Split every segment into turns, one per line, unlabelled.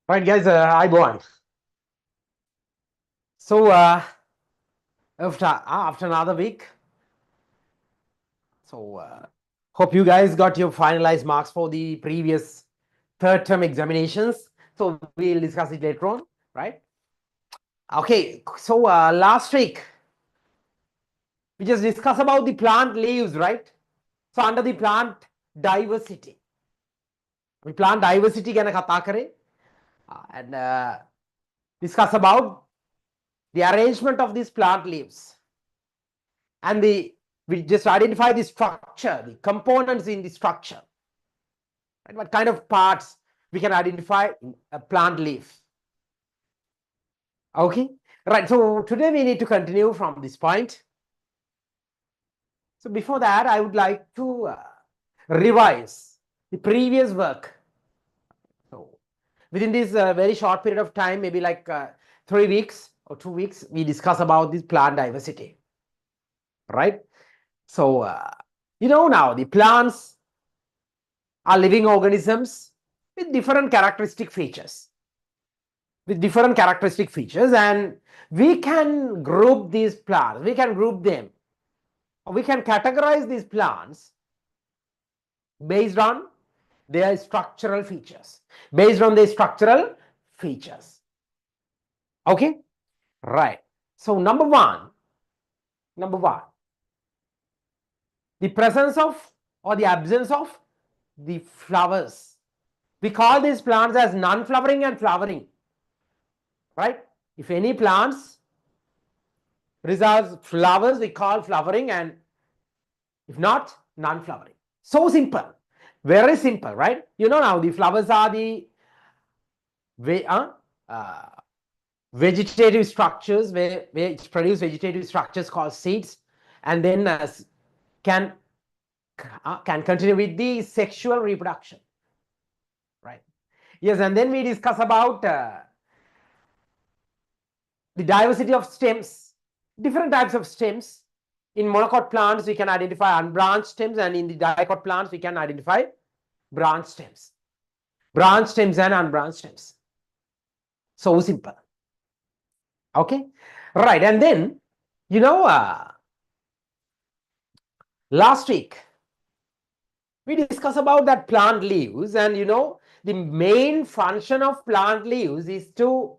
Right, guys, hi, Bowen. So, after another week, hope you guys got your finalized marks for the previous third term examinations. So, we'll discuss it later on, right? Okay, so last week, we just discussed about the plant leaves, right? So, under the plant diversity, we plant diversity ගැන කතා කරේ and discuss about the arrangement of these plant leaves. And we just identify the structure, the components in the structure, right? What kind of parts we can identify in a plant leaf. Okay, right. So today we need to continue from this point. So before that, I would like to revise the previous work. So within this very short period of time, maybe like 3 weeks or 2 weeks, we discuss about this plant diversity, right? So now the plants are living organisms with different characteristic features. And we can group these plants, we can group them, or we can categorize these plants based on their structural features. Okay, right. So number one, the presence of or the absence of the flowers. We call these plants as non-flowering and flowering, right? If any plants reserves flowers, we call flowering, and if not, non-flowering. So simple, very simple, right? Now the flowers are the vegetative structures where it produce vegetative structures called seeds, and then can continue with the sexual reproduction, right? Yes, and then we discuss about the diversity of stems, different types of stems. In monocot plants, we can identify unbranched stems, and in the dicot plants, we can identify branched stems. Branched stems and unbranched stems. So simple. Okay, right. And then, last week, we discussed about that plant leaves, and the main function of plant leaves is to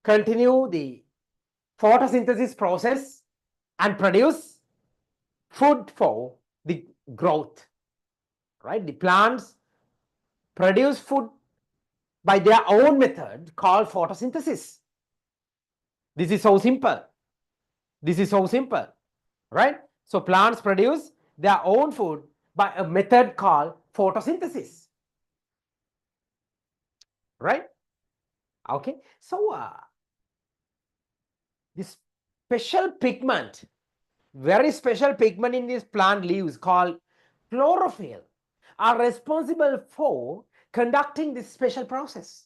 continue the photosynthesis process and produce food for the growth, right? The plants produce food by their own method called photosynthesis. This is so simple, right? So plants produce their own food by a method called photosynthesis, right? Okay, so this special pigment, very special pigment in these plant leaves called chlorophyll, are responsible for conducting this special process.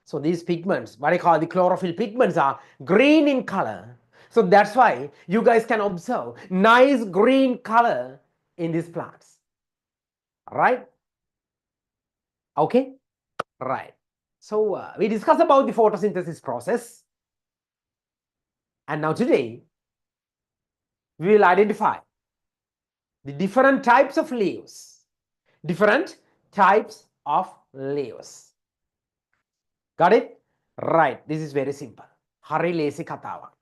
So these pigments, what I call the chlorophyll pigments, are green in color. So that's why you guys can observe nice green color in these plants, right? Okay, right. So we discussed about the photosynthesis process, and now today we will identify the different types of leaves. Got it? Right. This is very simple. Hari lazy katawak.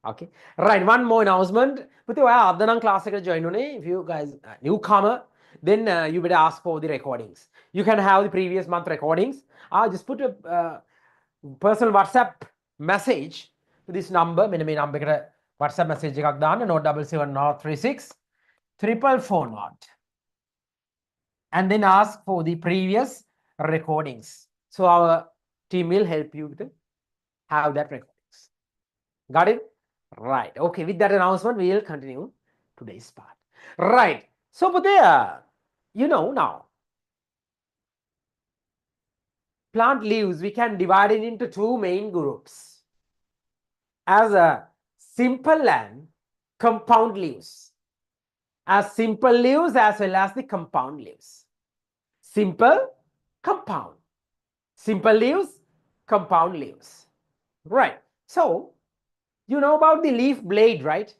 Okay. Right. One more announcement. Class join. If you guys newcomer, then you better ask for the recordings. You can have the previous month recordings. Just put a personal WhatsApp message to this number. WhatsApp message එකක් දාන්න 077 036 and then ask for the previous recordings. So our team will help you to have that recordings. Got it? Right. Okay, with that announcement, we will continue today's part. Right. So but there, now plant leaves, we can divide it into two main groups as a simple and compound leaves. as simple leaves as well as the compound leaves. Simple, compound. Simple leaves, compound leaves. Right. So, you know about the leaf blade, right?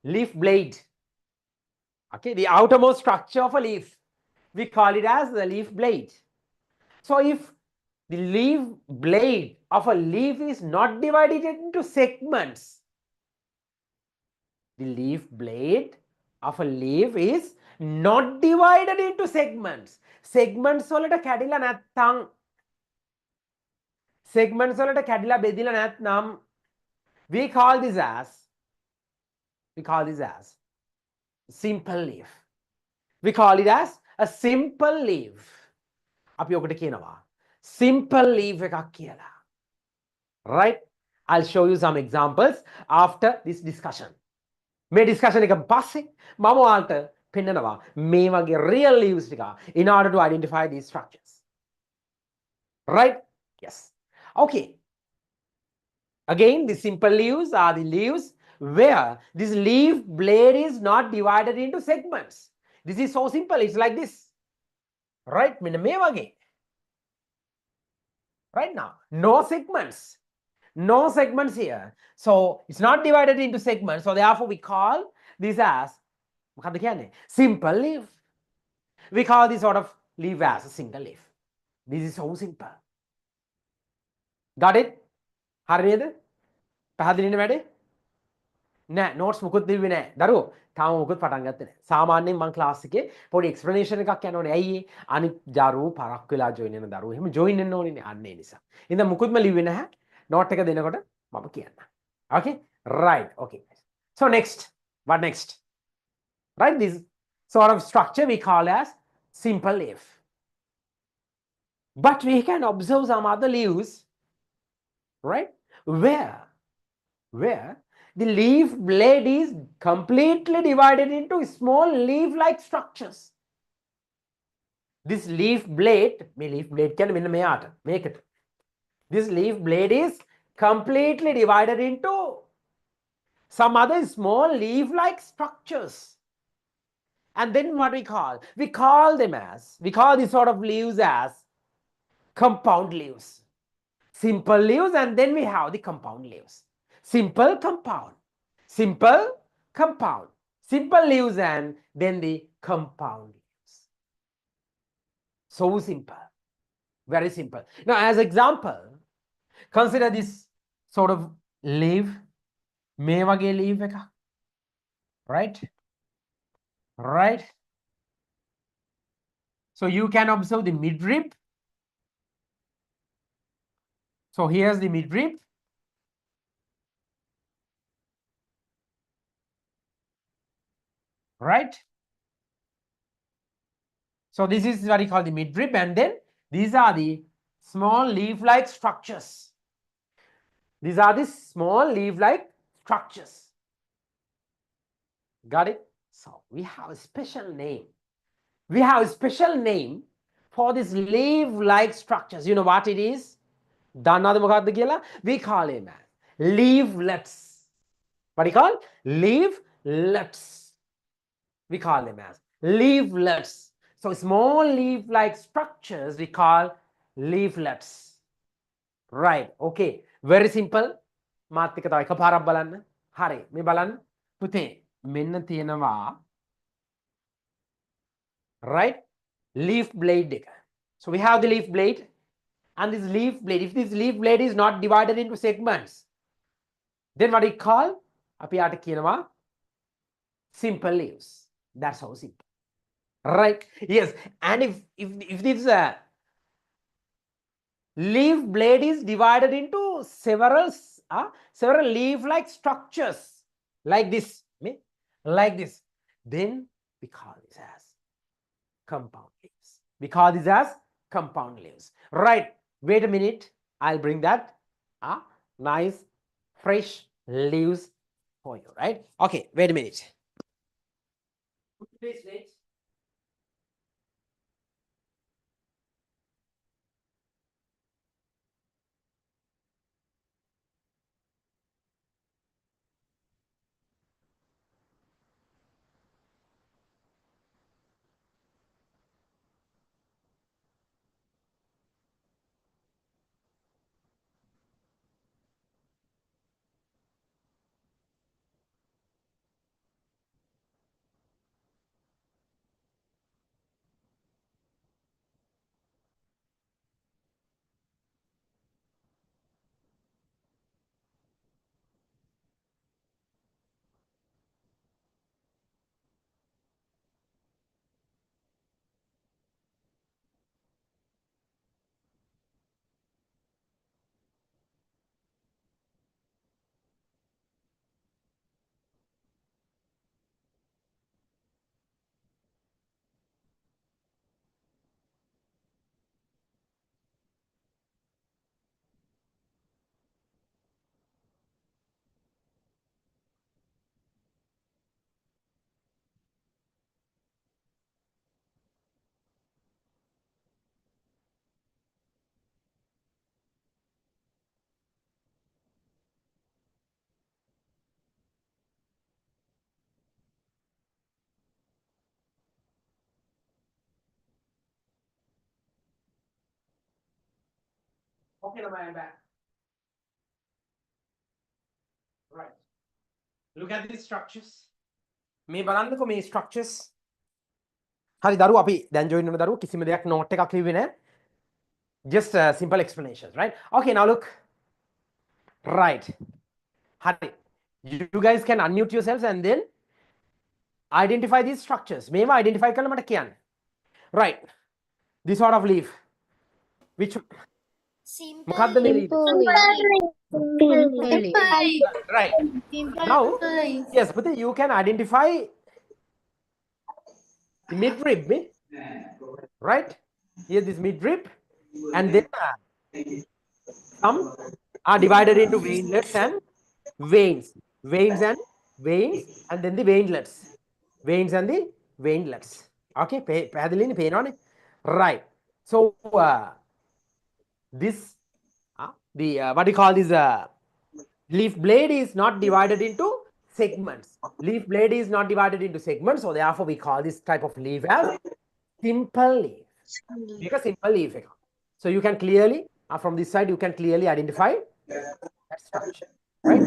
Leaf blade. Okay, the outermost structure of a leaf. We call it as the leaf blade. So, if the leaf blade of a leaf is not divided into segments, the leaf blade of a leaf is not divided into segments. Segments වලට කැඩිලා නැත්නම් segments වලට කැඩිලා බෙදිලා නැත්නම් we call this as simple leaf. We call it as a simple leaf. අපි ඔකට කියනවා simple leaf එකක් කියලා. Right? I'll show you some examples after this discussion. මේ discussion එක පස්සේ මම ඔයාලට පෙන්නනවා මේ වගේ real leaves ටික in order to identify these structures. Right? Yes. Okay. Again, the simple leaves are the leaves where this leaf blade is not divided into segments. This is so simple. It's like this. Right? මෙන්න මේ වගේ. Right now, no segments. No segments here. So it's not divided into segments. So therefore we call this as simple leaf. We call this sort of leaf as a single leaf. This is so simple. Got it? හරි නේද? පැහැදිලිනේ වැඩේ? නෑ notes මුකුත් දීුවේ නෑ. දරුවෝ තාම මුකුත් පටන් ගත්තේ නෑ. සාමාන්‍යයෙන් මම ක්ලාස් එකේ පොඩි explanation එකක් යනෝනේ. ඇයි ඒ? අනිත් දරුවෝ පරක් වෙලා join වෙන දරුවෝ එහෙම join වෙන්න ඕනේ අන්න ඒ නිසා. ඉතින් මුකුත්ම ලිව්වේ නැහැ. note එක දෙනකොට මම කියන්න. Okay? Right. Okay. So next. What next? Right? This sort of structure we call as simple leaf. But we can observe some other leaves, right? Where the leaf blade is completely divided into small leaf-like structures. This leaf blade can mean make it. This leaf blade is completely divided into some other small leaf-like structures. And then what we call? We call these sort of leaves as compound leaves. Simple leaves, and then we have the compound leaves. Simple, compound. Simple, compound. Simple leaves and then the compound leaves. So simple. Very simple. Now, as example, consider this sort of leaf. මේ වගේ leaf එකක්. Right? Right? So you can observe the midrib. So here's the midrib. Right? So this is what we call the midrib, and then these are the small leaf-like structures. These are the small leaf-like structures. Got it? So we have a special name. We have a special name for these leaf-like structures. You know what it is? We call it as leaflets. What do you call? Leaflets. We call them as leaflets. So small leaf-like structures we call leaflets. Right. Okay. Very simple. මාත් එක තව එකපාරක් බලන්න. හරි. මේ බලන්න. පුතේ මෙන්න තියෙනවා. Right? Leaf blade එක. So we have the leaf blade. And this leaf blade, if this leaf blade is not divided into segments, then what we call? අපි යාට කියනවා simple leaves. That's how simple. Right? Yes. And if this leaf blade is divided into several leaf-like structures like this, then we call this as compound leaves. We call this as compound leaves. Right? Wait a minute. I'll bring that nice fresh leaves for you. Right? Okay. Wait a minute. Please wait. Okay, now I am back. Right. Look at these structures. මේ බලන්නකො මේ structures. හරි දරුවෝ අපි දැන් join වෙන දරුවෝ කිසිම දෙයක් note එකක් ලිව්වේ නැහැ. Just simple explanations, right? Okay, now look. Right. Hari. You guys can unmute yourselves and then identify these structures. මේවා identify කරලා මට කියන්න. Right. This sort of leaf. Which මොකක්ද මේ leaf? Right. Now, yes, but you can identify the midrib, right? Here this midrib, and then some are divided into veinlets and veins, and then the veinlets, veins and the veinlets. Okay, පැහැදිලිනේ පේනවනේ? Right. So this the what do you call this leaf blade is not divided into segments. Leaf blade is not divided into segments, so therefore we call this type of leaf as simple leaf. Make a simple leaf. So you can clearly from this side you can clearly identify that structure, right?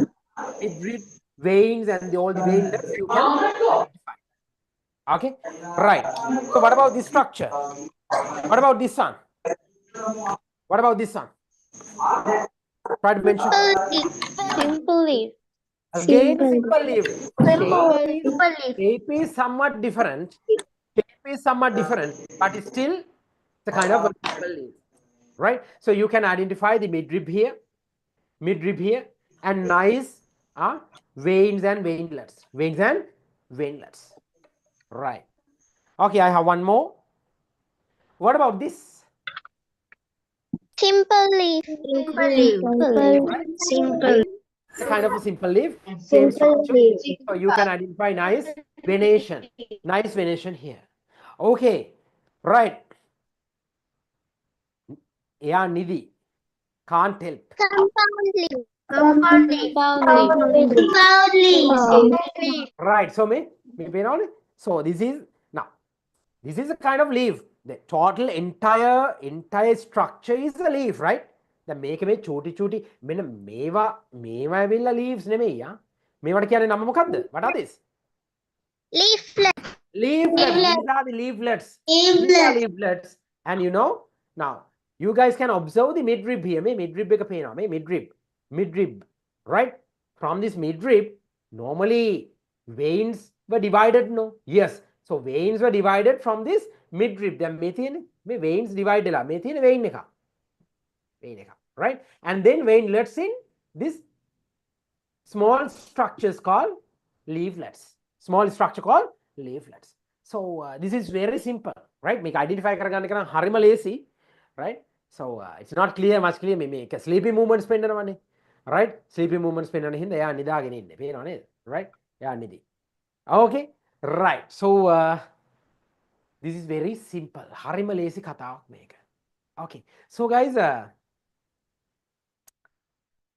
It veins and all the veins you can identify. Okay, right. So what about this structure? What about this one? What about this one? Try to mention.
Simple leaf.
Again, simple leaf. Shape is somewhat different. But it's still the kind of a simple leaf, right? So you can identify the midrib here, and nice veins and veinlets. Right. Okay, I have one more. What about this?
Simple leaf. Simple.
It's a kind of a simple leaf. Same structure. So you can identify nice venation here. Okay, right. Yeah, Nidhi. Can't help.
Compound leaf.
Right. So so this is a kind of leaf. The total entire structure is a leaf, right? The make me choti මෙන්න මේවා ඇවිල්ලා leaves නෙමෙයි යා. මේවට කියන්නේ නම මොකද්ද? What are these?
Leaflet.
Leaflets. These are the leaflets. Leaflets. And you know, now you guys can observe the midrib here. Midrib එක පේනවා. Midrib. Right? From this midrib, normally veins were divided, no? Yes. So veins were divided from this midrib. Then මේ veins divided වෙලා. මේ තියෙන vein එක. Right? And then veinlets in this small structures called leaflets. Small structure called leaflets. So this is very simple, right? Make identify කරගන්න එක නම් හරිම ලේසි, right? So it's not much clear මේක sleepy movements පෙන්නනවනේ, right? Sleepy movements පෙන්නන හින්දා එයා නිදාගෙන ඉන්නේ. පේනව නේද? Right? එයා නිදි. Okay? Right. So this is very simple. හරිම ලේසි කතාවක් මේක. Okay. So guys,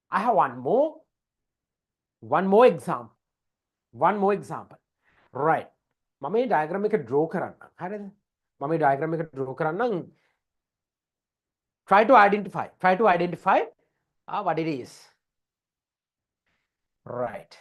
I have one more example. Right. මම මේ diagram එක draw කරන්නම්. හරිද? මම මේ diagram එක draw කරන්නම්. Try to identify what it is. Right.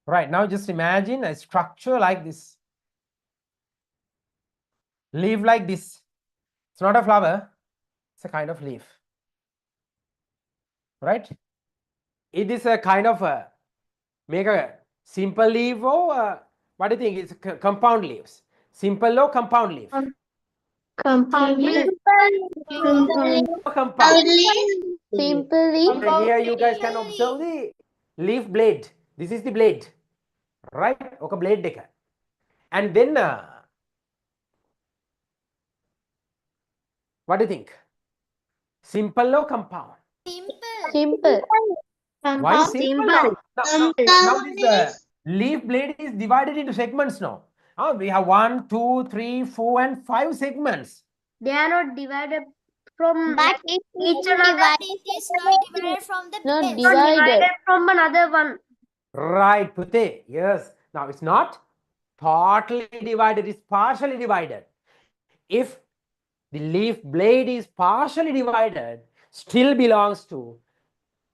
Right, now just imagine a structure like this. Leaf like this. It's not a flower, it's a kind of leaf. Right? It is a kind of make a simple leaf or what do you think? It's compound leaves. Simple or compound leaf?
Compound leaf.
Compound.
Simple leaf.
And here you guys can observe the leaf blade. This is the blade, right? Okay, blade dekha. And then what do you think? Simple or compound?
Simple.
Why simple? Now this leaf blade is divided into segments now. We have 1, 2, 3, 4, and 5 segments.
They are not divided From but it
Each
is
another
divided.
it is not divided from the
Not
base.
divided.
From another one.
Right, Pute. Yes. Now it's not totally divided, it's partially divided. If the leaf blade is partially divided, still belongs to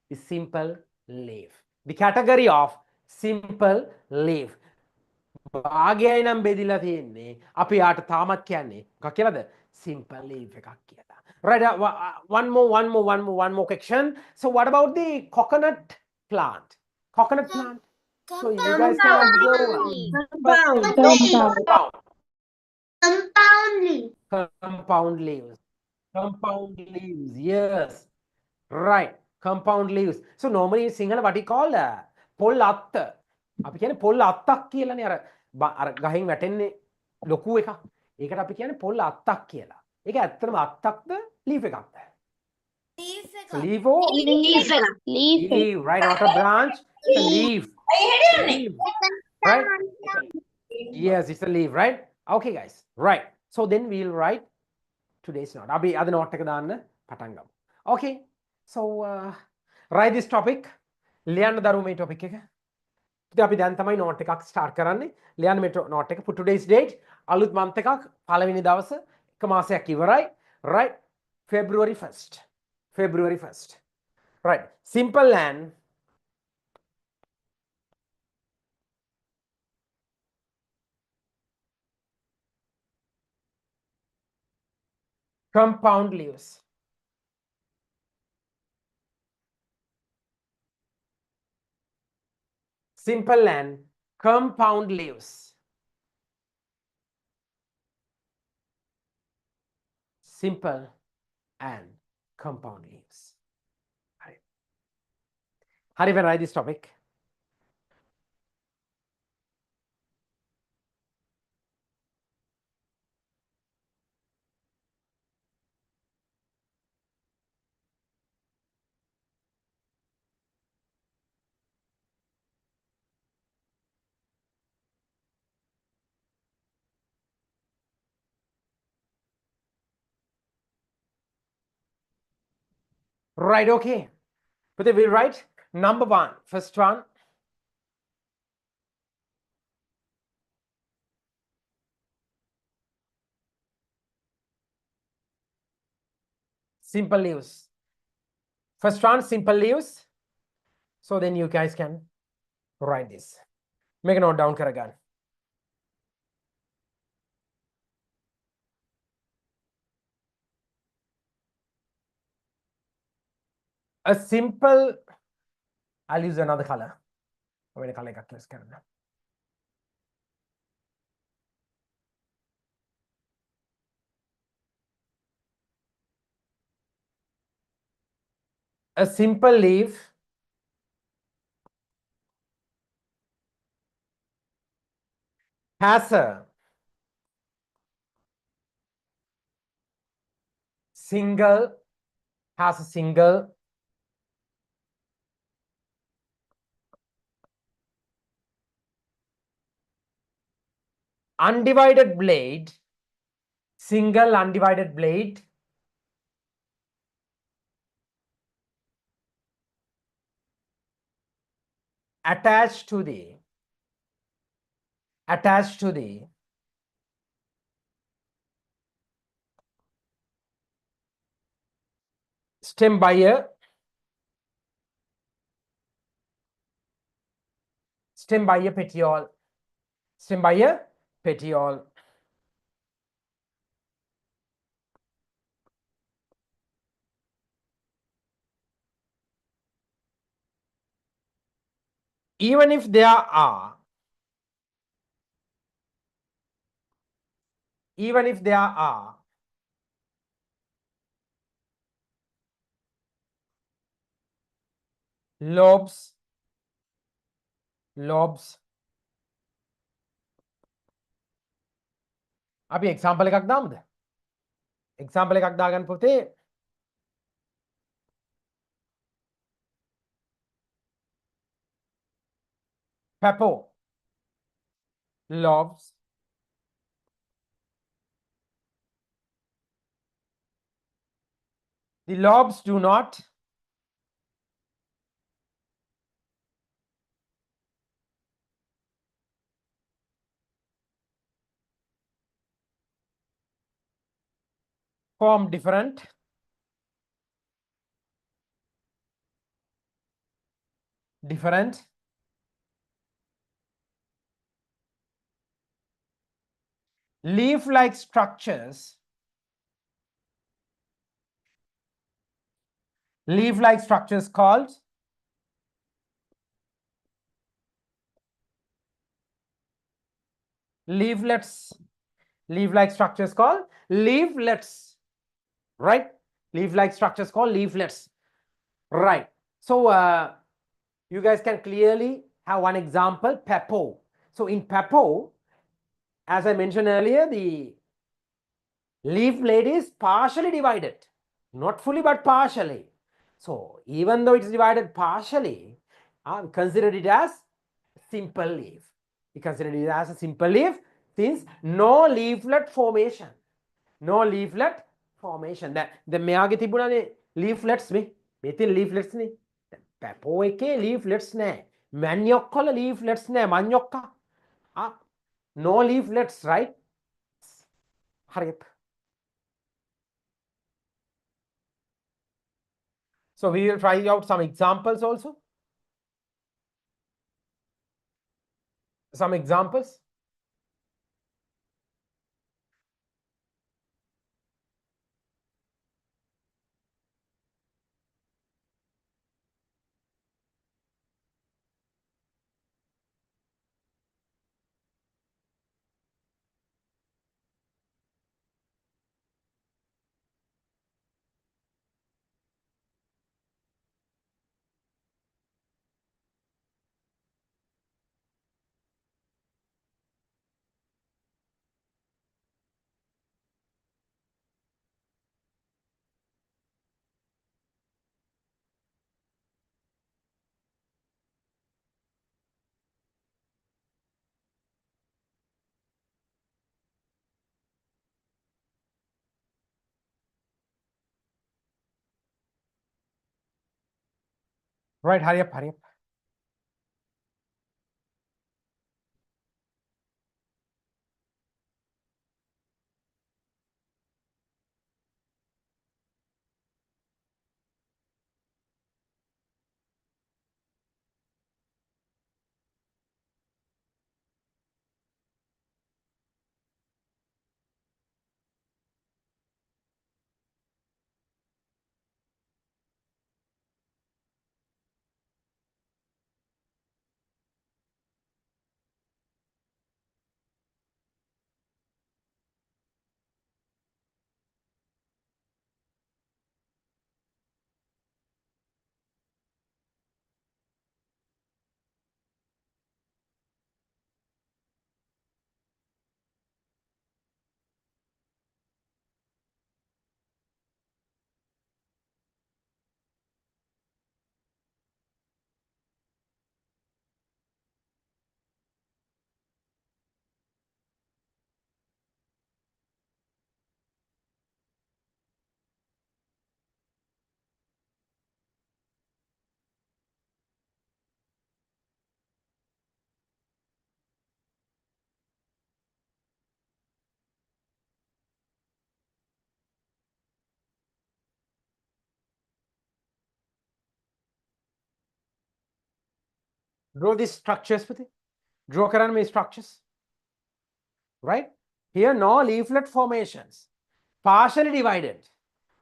the simple leaf. The category of simple leaf. භාගයයි නම් බෙදිලා තියෙන්නේ අපි යාට තාමත් කියන්නේ මොකක් කියලාද simple leaf එකක් කියලා. Right, one more question. So what about the coconut plant? Coconut plant. So you guys can observe
Compound.
compound
leaf.
compound leaves. Compound leaves, yes. Right, compound leaves. So normally in Sinhala what we call පොල් අත්ත. අපි කියන්නේ පොල් අත්තක් කියලානේ අර ගහෙන් වැටෙන්නේ ලොකු එකක්. ඒකට අපි කියන්නේ පොල් අත්තක් කියලා. ඒක ඇත්තටම අත්තක්ද ලීෆ් එකක්ද? Leaf or leaf, right? Not a branch, it's a leaf. Leaf, right? Yes, it's a leaf, right? Okay, guys, right. So then we'll write today's note. අපි අද note එක දාන්න පටන් ගමු. Okay, so write this topic. ලියන්න දරුවෝ මේ topic එක. ඉතින් අපි දැන් තමයි note එකක් start කරන්නේ. ලියන්න මේ note එක. For today's date, අලුත් month එකක් පළවෙනි දවස එක මාසයක් ඉවරයි. Right? February 1st. February 1st. Right. Simple and compound leaves. Simple and compound leaves. Simple and compound leaves. How do you write this topic? Right, okay. But then we'll write number one. First one. Simple leaves. First one, simple leaves. So then you guys can write this. Make a note down, Karagan. A simple, I'll use another color. A simple leaf has a single undivided blade, single undivided blade attached to the stem by a petiole. Stem by a petiole. Even if there are lobes අපි example එකක් දාමුද? example එකක් දාගන්න පුතේ. Papo lobes The lobes do not form different leaf-like structures. Leaf-like structures called leaflets. Leaf-like structures called leaflets. Right? Leaf-like structures called leaflets. Right. So you guys can clearly have one example, pepo. So in pepo, as I mentioned earlier, the leaf blade is partially divided, not fully but partially. So even though it's divided partially, we consider it as simple leaf. We consider it as a simple leaf since no leaflet formation. No leaflet formation. The මෙයාගේ තිබුණානේ leaflets මේ තියෙන leaflets නේ. පැපෝ එකේ leaflets නැහැ. මැන්යොක් වල leaflets නැහැ. මන්යොක්කා. No leaflets, right? හරියට. So we will try out some examples also. Some examples. Right, hurry up, hurry up. Draw these structures with it. Draw කරන්න මේ structures. Right? Here no leaflet formations. Partially divided.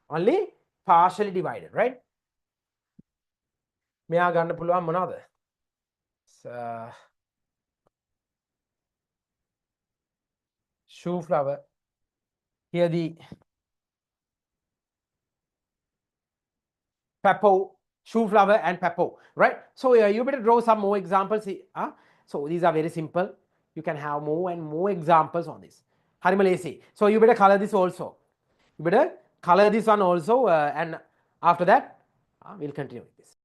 Only partially divided, right? මෙයා ගන්න පුළුවන් මොනවද? Shoe flower. Here the pepo, shoe flower and pepo, right? So you better draw some more examples. So these are very simple. You can have more and more examples on this. හරිම ලේසි. So you better color this also. You better color this one also and after that we'll continue with this.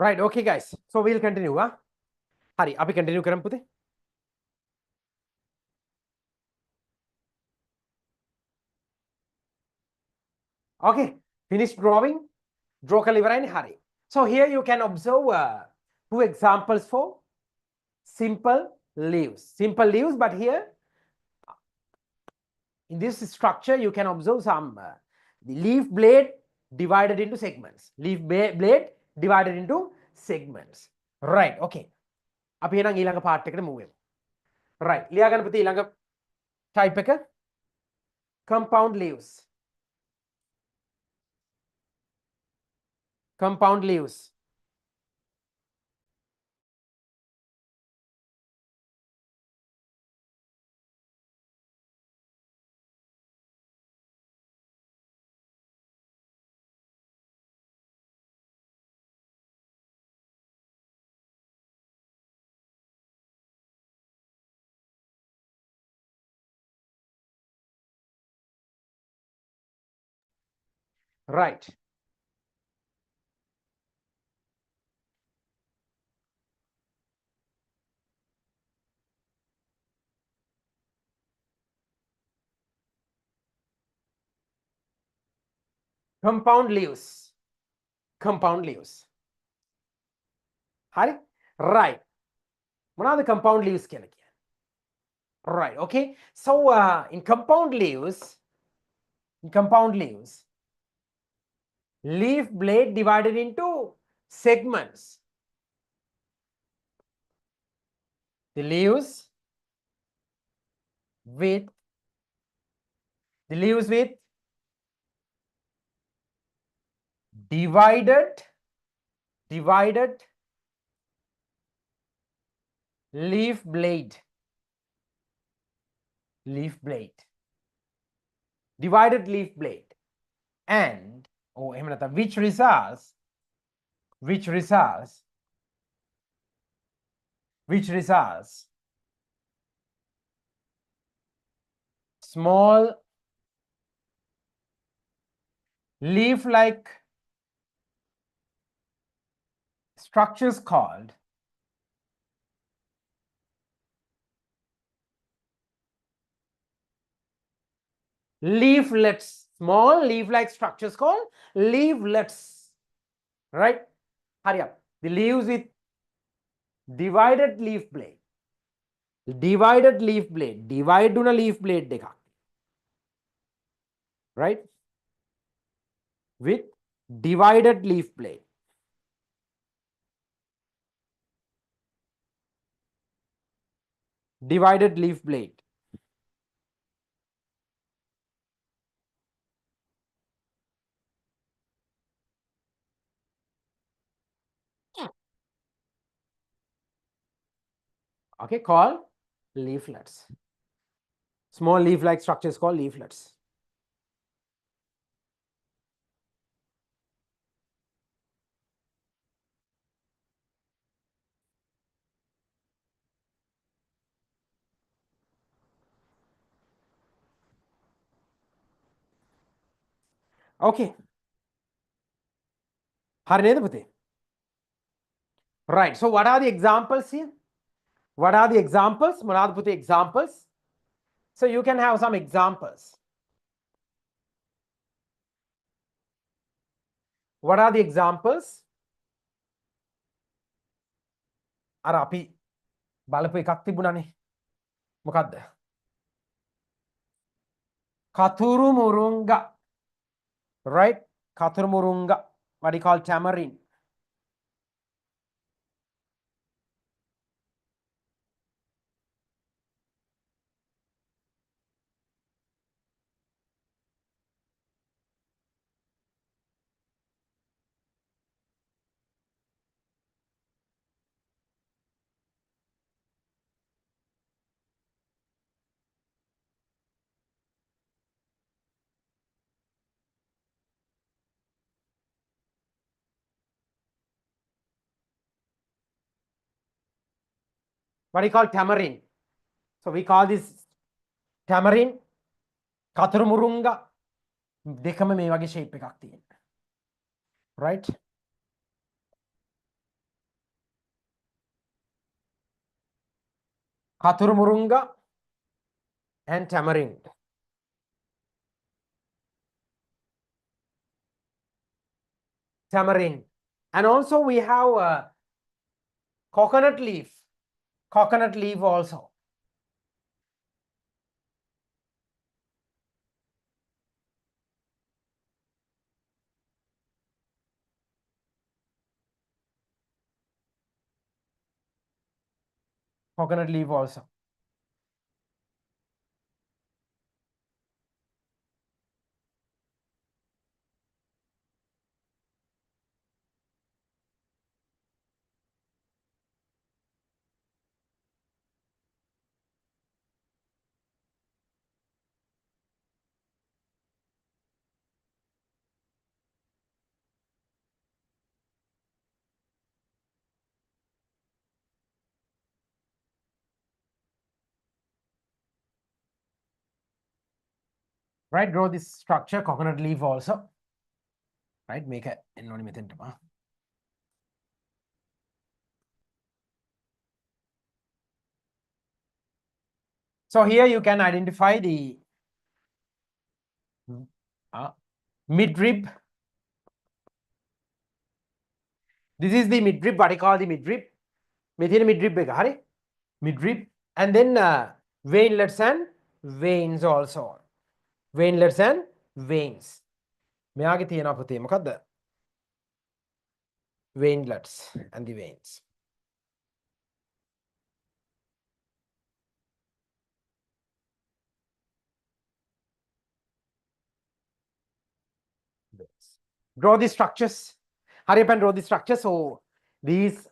Right, okay guys. So we'll continue. Hari, අපි continue කරමු පුතේ. Okay, finish drawing. Draw කරලා ඉවරයිනේ. Hari. So here you can observe two examples for simple leaves. Simple leaves, but here in this structure you can observe some the leaf blade divided into segments. Leaf blade divided into segments. Right, okay. අපි එහෙනම් ඊළඟ part එකට move වෙමු. Right, ලියා ගන්න පුතේ ඊළඟ type එක compound leaves. Compound leaves. Right. Compound leaves. Compound leaves. Hari? Right. මොනවාද compound leaves කියලා කියන්නේ? Right, okay. So in compound leaves, leaf blade divided into segments. The leaves with divided leaf blade. Divided leaf blade. And which results small leaf like structures called leaflets. Small leaf like structures called leaflets. Right? Hurry up. The leaves with divided leaf blade. Divide una leaf blade dekak. Right? With divided leaf blade. Divided leaf blade. Okay, called leaflets. Small leaf like structures called leaflets. Okay. හරි නේද පුතේ? Right. So what are the examples here? What are the examples? මොනවාද පුතේ examples? So you can have some examples. What are the examples? අර අපි බලපු එකක් තිබුණානේ. මොකද්ද? කතුරු මුරුංගා. Right? කතුරු මුරුංගා. What do you call tamarind? What do you call tamarind? So we call this tamarind, කතුරු මුරුංගා. දෙකම මේ වගේ shape එකක් තියෙනවා. Right? Kathurumurunga and tamarind. Tamarind. And also we have coconut leaf. Coconut leaf also. Coconut leaf also. Right, draw this structure, coconut leaf also. Right, make a method. So here you can identify the midrib. This is the midrib, what I call the midrib. Midrib. And then veinlets and veins also. Veinlets and veins. මෙයාගේ තියෙනවා පුතේ මොකද්ද? Veinlets and the veins. Draw the structures. Hurry up and draw the structures. So these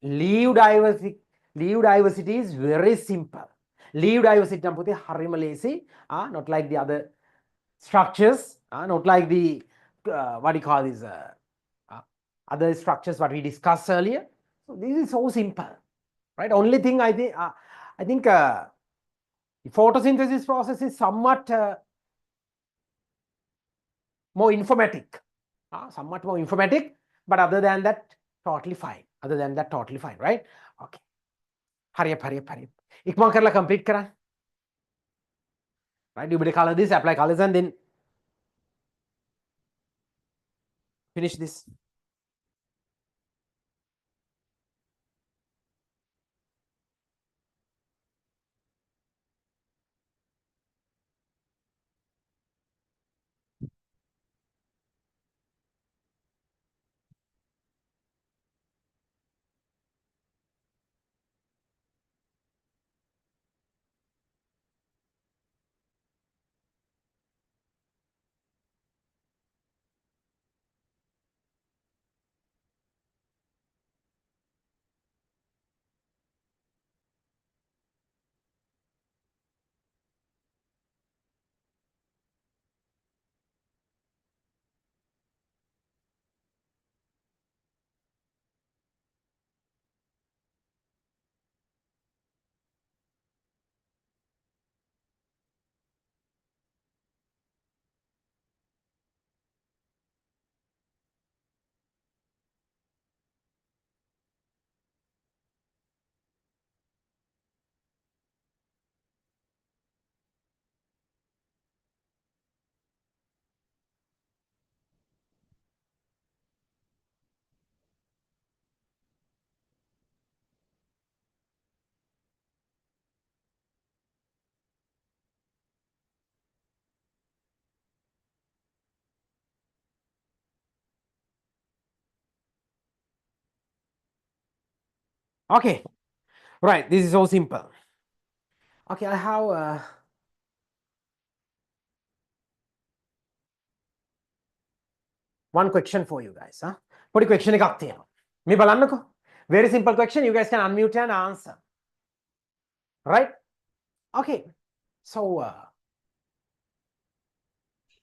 leaf diversity is very simple. Leaf diversity නම් පුතේ හරිම ලේසි. Not like the other structures. Not like the what do you call this other structures what we discussed earlier. So this is so simple, right? Only thing I think the photosynthesis process is somewhat more informatic. Somewhat more informatic, but other than that, totally fine. Other than that, totally fine, right? Okay. Hurry up. Ikman karla complete kara. Right? You better color this, apply colors, and then finish this. Okay, right. This is so simple. Okay, I have one question for you guys. Put a question එකක් තියෙනවා. මේ බලන්නකෝ. Very simple question. You guys can unmute and answer. Right? Okay. So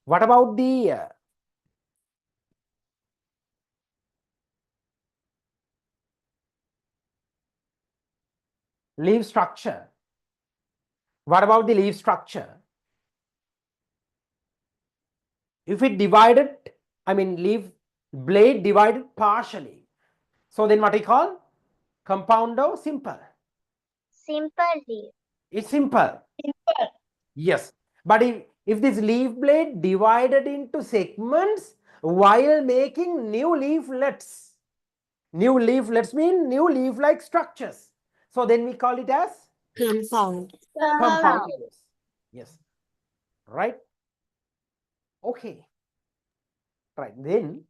what about the leaf structure? What about the leaf structure? If it divided, I mean leaf blade divided partially. So then what we call Compound or simple?
Simple leaf.
It's simple. Yes. But if this leaf blade divided into segments while making new leaflets mean new leaf-like structures. So then we call it as
Compound.
compound leaves. Yes. Right? Okay. Right. Then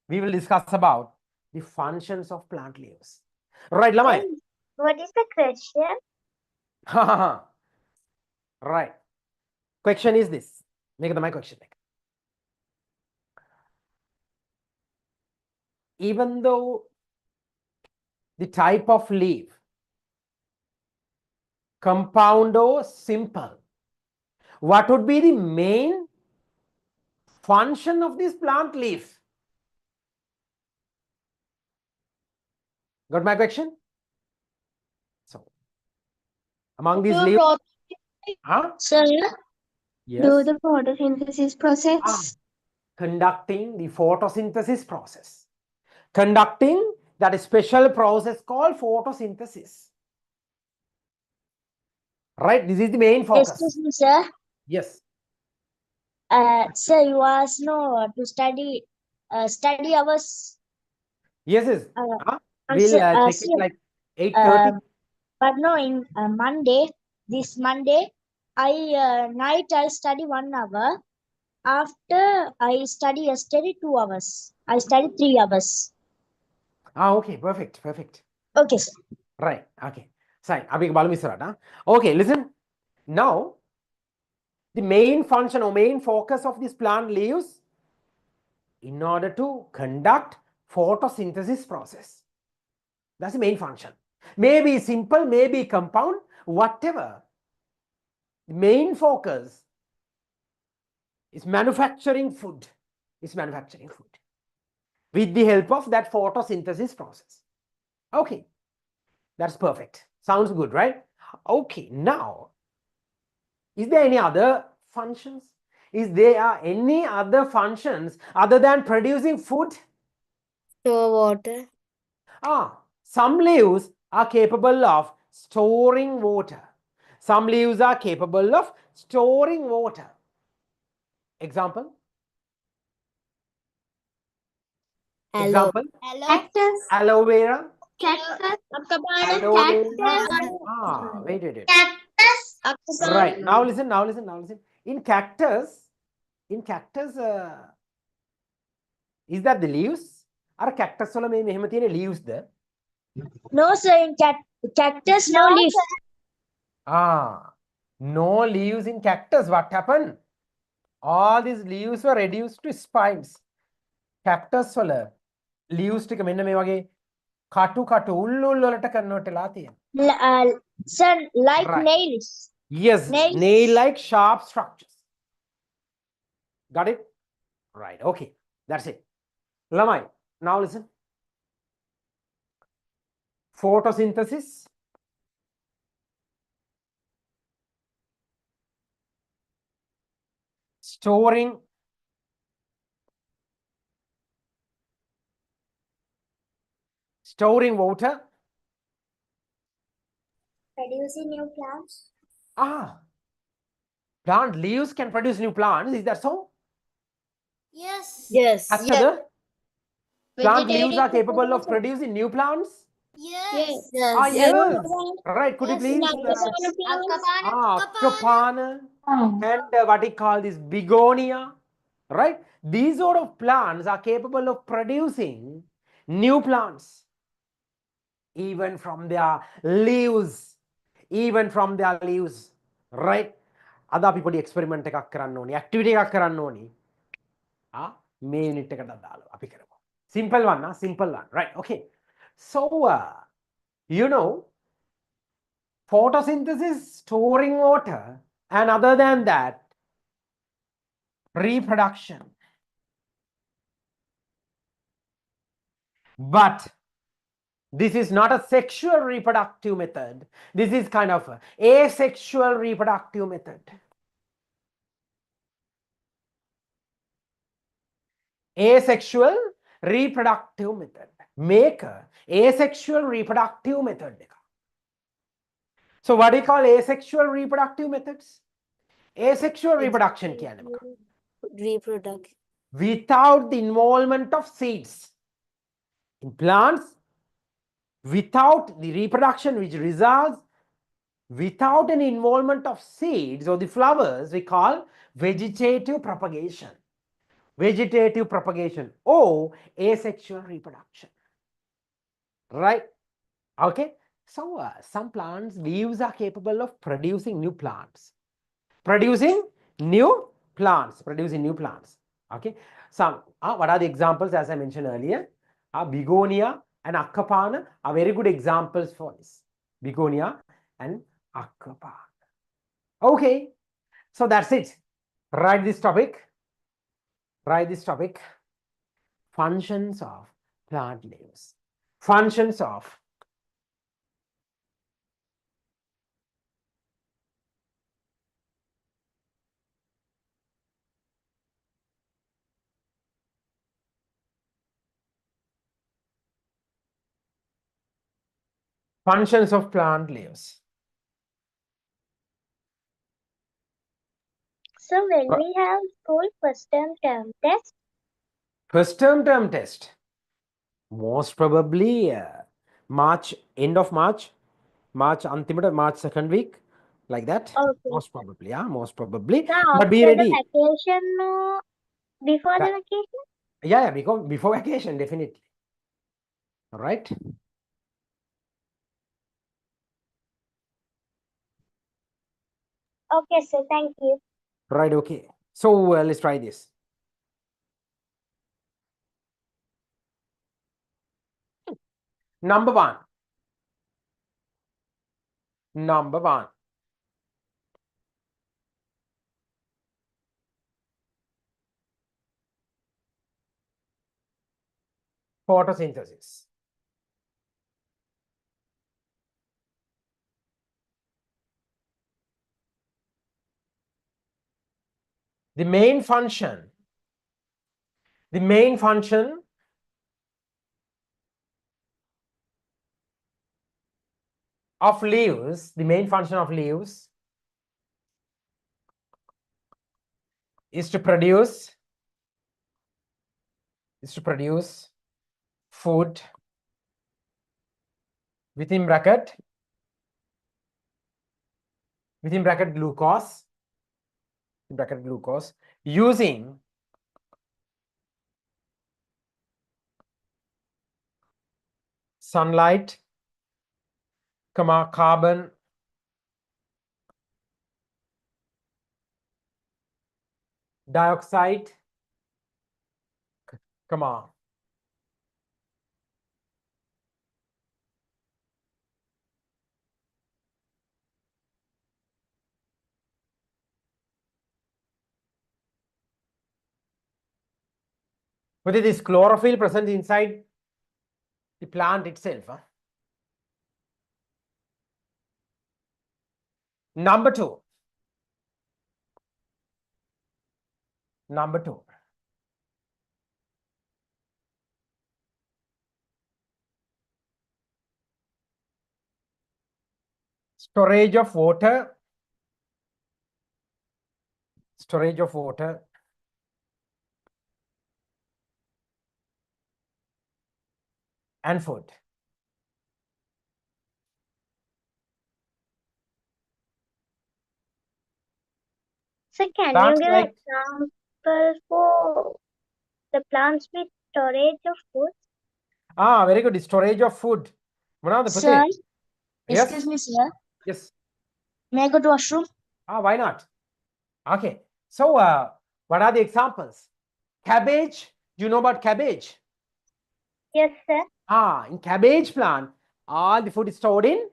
we will discuss about the functions of plant leaves. Right, Lamai?
What is the question?
Right. Question is this. Make the my question. Even though the type of leaf, compound or simple, what would be the main function of this plant leaf? Got my question? So, among these leaves, huh?
Sir,
Yes.
do the photosynthesis process.
Conducting the photosynthesis process. Conducting that special process called photosynthesis. Right? This is the main focus.
Excuse me, sir.
Yes.
Sir, you asked no to study hours.
Yes, yes. We'll
Sir,
check
sir,
it like 8:30.
but no, in this Monday, night I study 1 hour. After I study yesterday 2 hours. I study 3 hours.
Okay, perfect, perfect.
Okay, sir.
Right, okay. Fine. Abhi balu misrata. Okay, listen. Now, the main function or main focus of this plant leaves in order to conduct photosynthesis process. That's the main function. Maybe simple, maybe compound, whatever. The main focus is manufacturing food. It's manufacturing food with the help of that photosynthesis process. Okay, that's perfect. Sounds good, right? Okay, now, is there any other functions? Is there any other functions other than producing food?
Store water.
Some leaves are capable of storing water. Some leaves are capable of storing water. Example? Example?
Cactus.
Aloe vera.
Cactus.
Aloe vera. Wait.
Cactus.
Right. Now listen. In cactus, is that the leaves? Are cactus වල මේ මෙහෙම තියෙන leaves the?
No, sir. In cactus, no leaf.
No leaves in cactus. What happened? All these leaves were reduced to spines. Cactus වල leaves ටික මෙන්න මේ වගේ කටු උල් වලට convert වෙලා තියෙනවා.
Sir, like
Right.
nails.
Yes,
Nails.
nail-like sharp structures. Got it? Right, okay. That's it. Lamai, now listen. Photosynthesis. Storing. Storing water.
Producing new plants.
Plant leaves can produce new plants. Is that so?
Yes.
Yes.
Plant leaves are capable of producing new plants?
Yes.
Yes. Right. Could you please?
Akapana.
Copana. And what we call this begonia. Right. These sort of plants are capable of producing new plants. Even from their leaves. Right. අද අපි පොඩි experiment එකක් කරන්න ඕනි, activity එකක් කරන්න ඕනි. මේ යුනිට් එකට දාලා අපි කරමු. Simple one, right? Okay. So, photosynthesis, storing water, and other than that, reproduction. But this is not a sexual reproductive method. This is kind of an asexual reproductive method. Asexual reproductive method. මේක asexual reproductive method එක. So what do you call asexual reproductive methods? Asexual reproduction කියන්නේ මොකක්ද?
Reproduct.
Without the involvement of seeds. In plants, without the reproduction which results without any involvement of seeds or the flowers, we call vegetative propagation. Vegetative propagation or asexual reproduction. Right? Okay. So some plants, leaves are capable of producing new plants. Producing new plants. Okay. Some what are the examples? As I mentioned earlier, begonia and akapana are very good examples for this. Begonia and akapana. Okay. So that's it. Write this topic. Functions of plant leaves. Functions of plant leaves.
So when we have school first term test,
First term test. Most probably March, end of March, March 2nd week, like that.
okay.
Most probably, yeah, most probably.
So
But be
after the
ready.
vacation, before the
That-
vacation?
Yeah, because before vacation, definitely. All right.
Okay, sir. Thank you.
Right, okay. So let's try this. Number one. Photosynthesis. The main function of leaves, is to produce food within bracket glucose using sunlight, carbon dioxide, but it is chlorophyll present inside the plant itself. Number two. Storage of water and food.
So can
Plants
you give
like-
example for the plants with storage of food?
Very good. Storage of food.
Sir,
Yes.
excuse me, sir.
Yes.
May I go to washroom?
Why not? Okay. So what are the examples? Cabbage. Do you know about cabbage?
Yes, sir.
In cabbage plant, all the food is stored in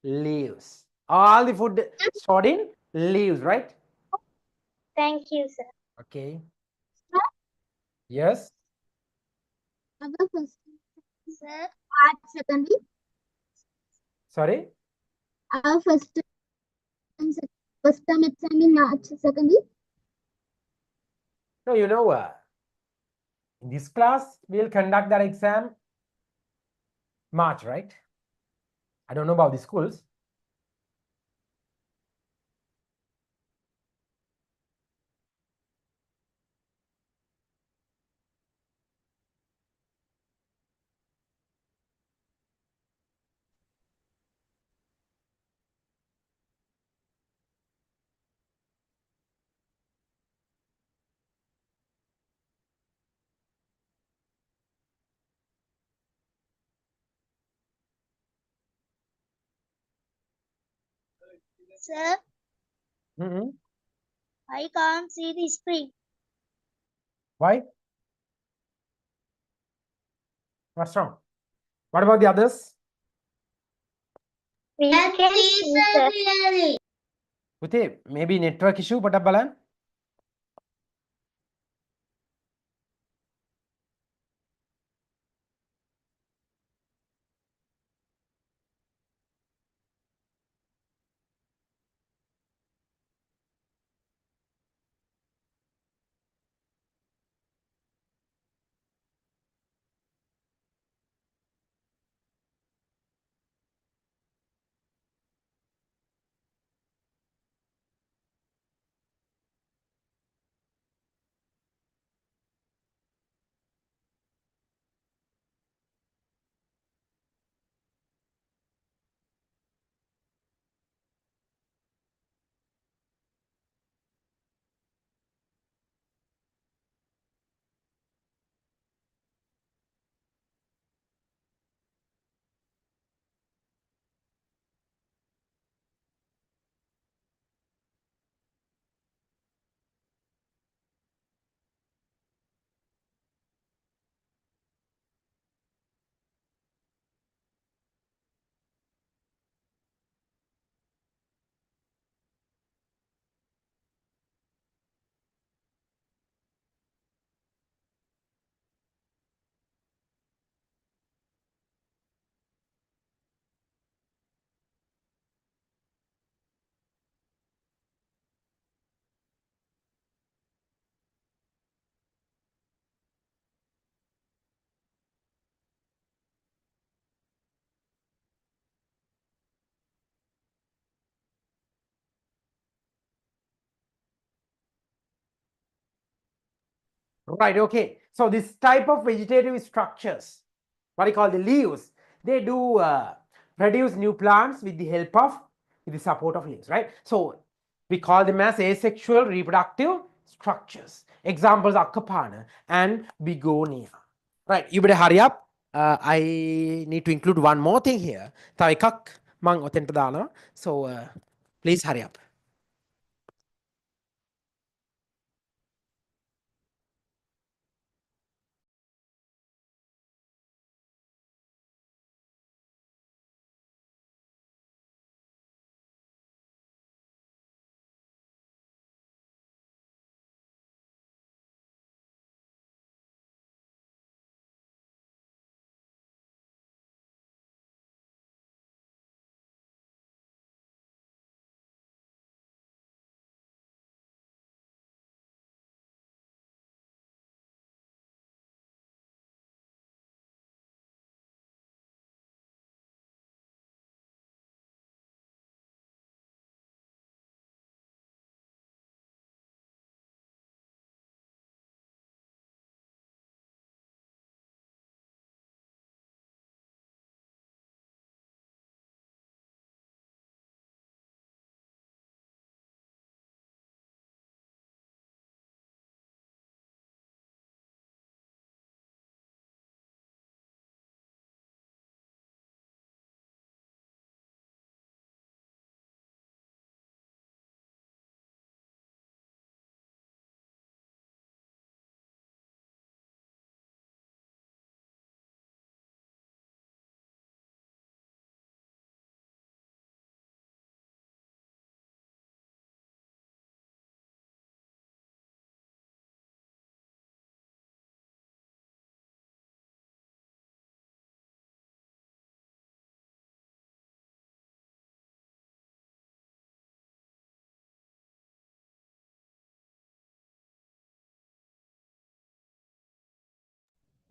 leaves. Right?
Thank you, sir.
Okay. Yes.
Our first, sir, art secondary.
Sorry.
Our first term exam in March secondary.
No, in this class, we'll conduct that exam March, right? I don't know about the schools.
Sir,
Mhm.
I can't see the screen.
Why? What's wrong? What about the others?
We can see, sir.
Putih, maybe network issue පොඩක් බලන්න. Right, okay. So this type of vegetative structures, what we call the leaves, they do produce new plants with the help of, with the support of leaves, right? So we call them as asexual reproductive structures. Examples are Kapana and Begonia. Right, you better hurry up. I need to include one more thing here. තව එකක් මං ඔතෙන්ට දානවා. So please hurry up.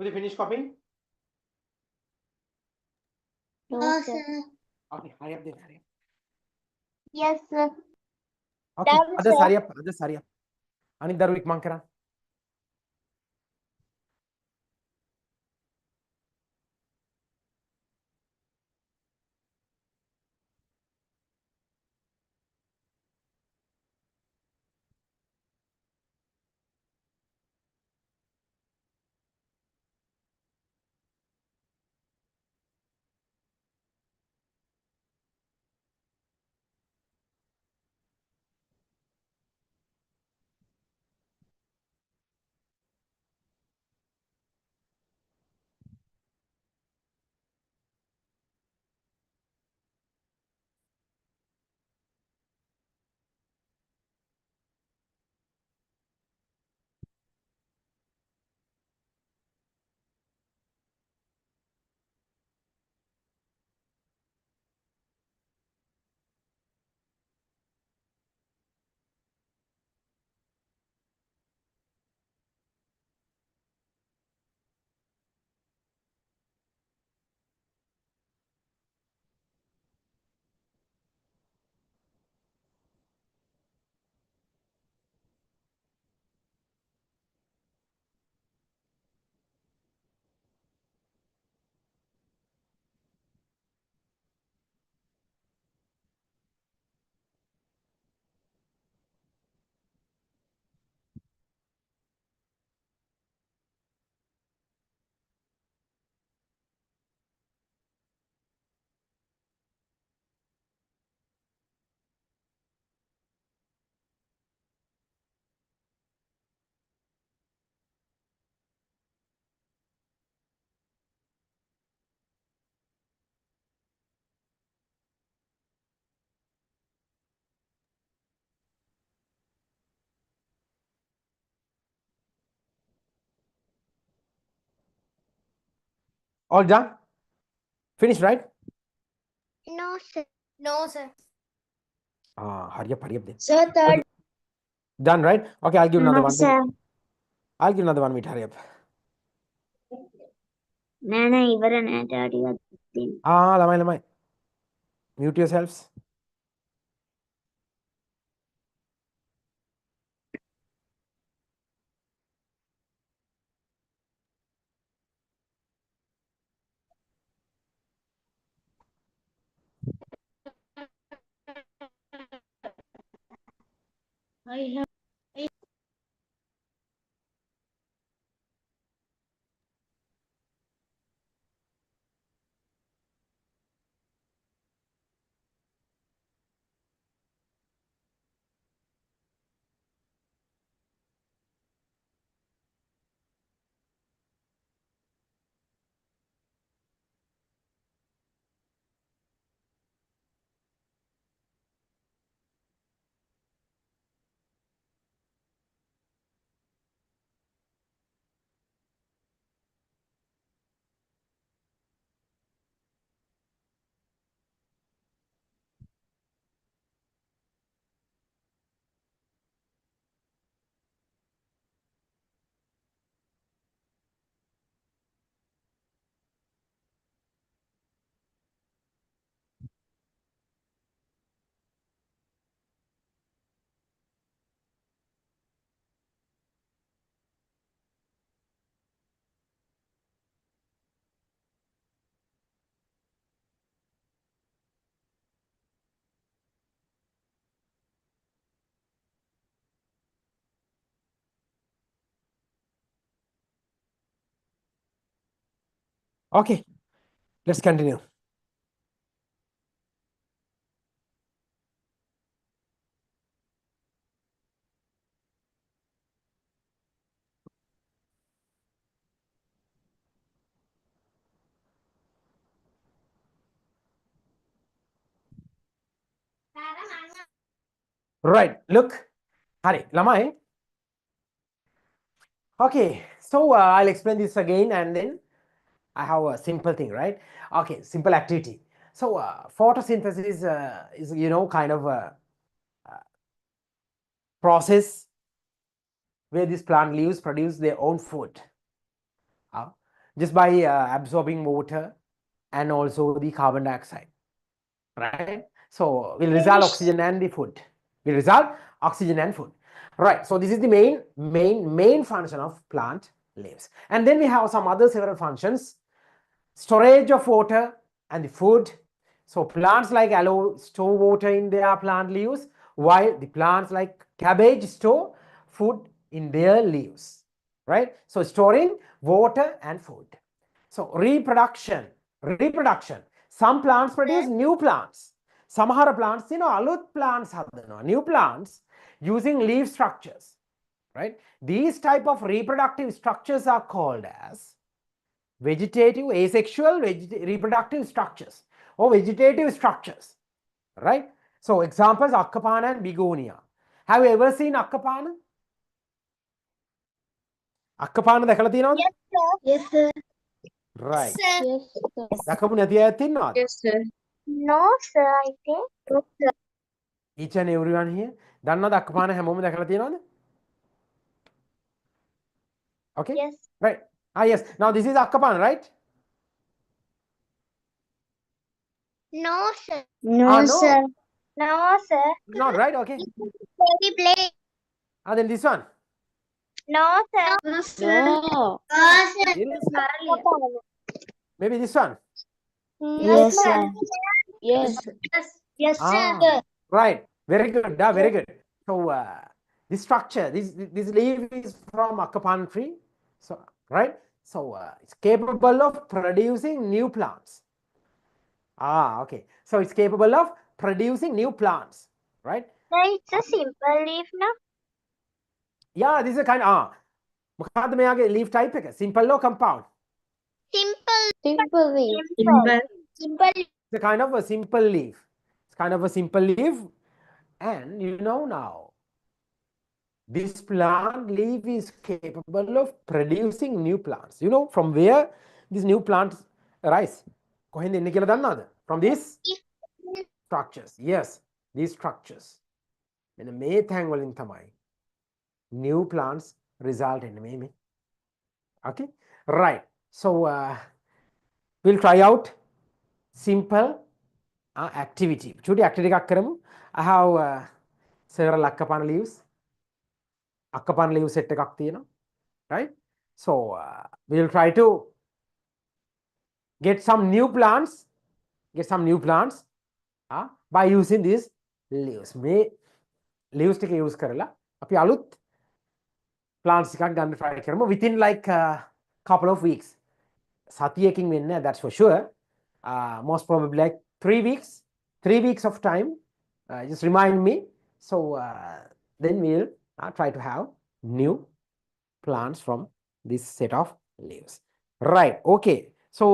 Will you finish copying?
No, sir.
Okay, hurry up then, hurry up.
Yes, sir.
Okay,
Done,
others
sir.
hurry up, others hurry up. Anik daru ikman karan. All done? Finished, right?
No, sir. No, sir.
Hurry up then.
Sir, third.
Okay. Done, right? Okay, I'll give another
No,
one.
sir.
I'll give another 1 minute. Hurry up.
Nana, ivarana daddy adin.
Lamai. Mute yourselves.
I have.
Okay, let's continue. Right, look. Hurry, Lamai. Okay, so I'll explain this again and then I have a simple thing, right? Okay, simple activity. So photosynthesis is, kind of a process where these plant leaves produce their own food just by absorbing water and also the carbon dioxide, right? So will resolve oxygen and the food. Will resolve oxygen and food, right? So this is the main function of plant leaves. And then we have some other several functions: storage of water and the food. So plants like aloe store water in their plant leaves, while the plants like cabbage store food in their leaves, right? So storing water and food. So reproduction. Some plants produce new plants. Samahara plants, alut plants hadana, new plants using leaf structures, right? These type of reproductive structures are called as vegetative, asexual reproductive structures or vegetative structures, right? So examples, Akapana and Begonia. Have you ever seen Akapana? Akapana දැකලා තියෙනවද?
Yes, sir.
Right.
Yes, sir.
දැකපු නැති අයත් ඉන්නවද?
Yes, sir.
No, sir, I think. No, sir.
Each and everyone here. දන්නවද Akapana හැමෝම දැකලා තියෙනවද? Okay?
Yes.
Right. Ah, yes. Now this is Akapana, right?
No, sir.
No.
sir.
No, sir.
Not right. Okay.
Baby blade.
Ah, then this one.
No, sir.
No, sir.
No, sir.
Seriously? Maybe this one.
Yes, sir. Yes.
Yes,
Ah,
sir.
right. Very good. Very good. So this structure, this leaf is from Akapan tree. So right. So it's capable of producing new plants. Ah, okay. So it's capable of producing new plants, right?
No, it's a simple leaf, no?
Yeah, this is a kind of මොකද්ද මෙයාගේ leaf type එක? Simple or compound?
Simple.
Simple way.
Simple.
It's a kind of a simple leaf. It's kind of a simple leaf. And you know now, this plant leaf is capable of producing new plants. You know from where these new plants arise? කොහෙන්ද එන්නේ කියලා දන්නවද? From these structures. Yes, these structures. මෙන්න මේ තැන් වලින් තමයි new plants result in me. Okay, right. So we'll try out simple activity. චුටි activity එකක් කරමු. I have several Akapana leaves. Akapana leaf set එකක් තියෙනවා, right? So we'll try to get some new plants by using these leaves. මේ leaves ටික use කරලා අපි අලුත් plants එකක් ගන්න try කරමු within like a couple of weeks. සතියකින් වෙන්නේ නැහැ, that's for sure. Most probably like 3 weeks. 3 weeks of time. Just remind me. So then we'll try to have new plants from this set of leaves. Right. Okay. So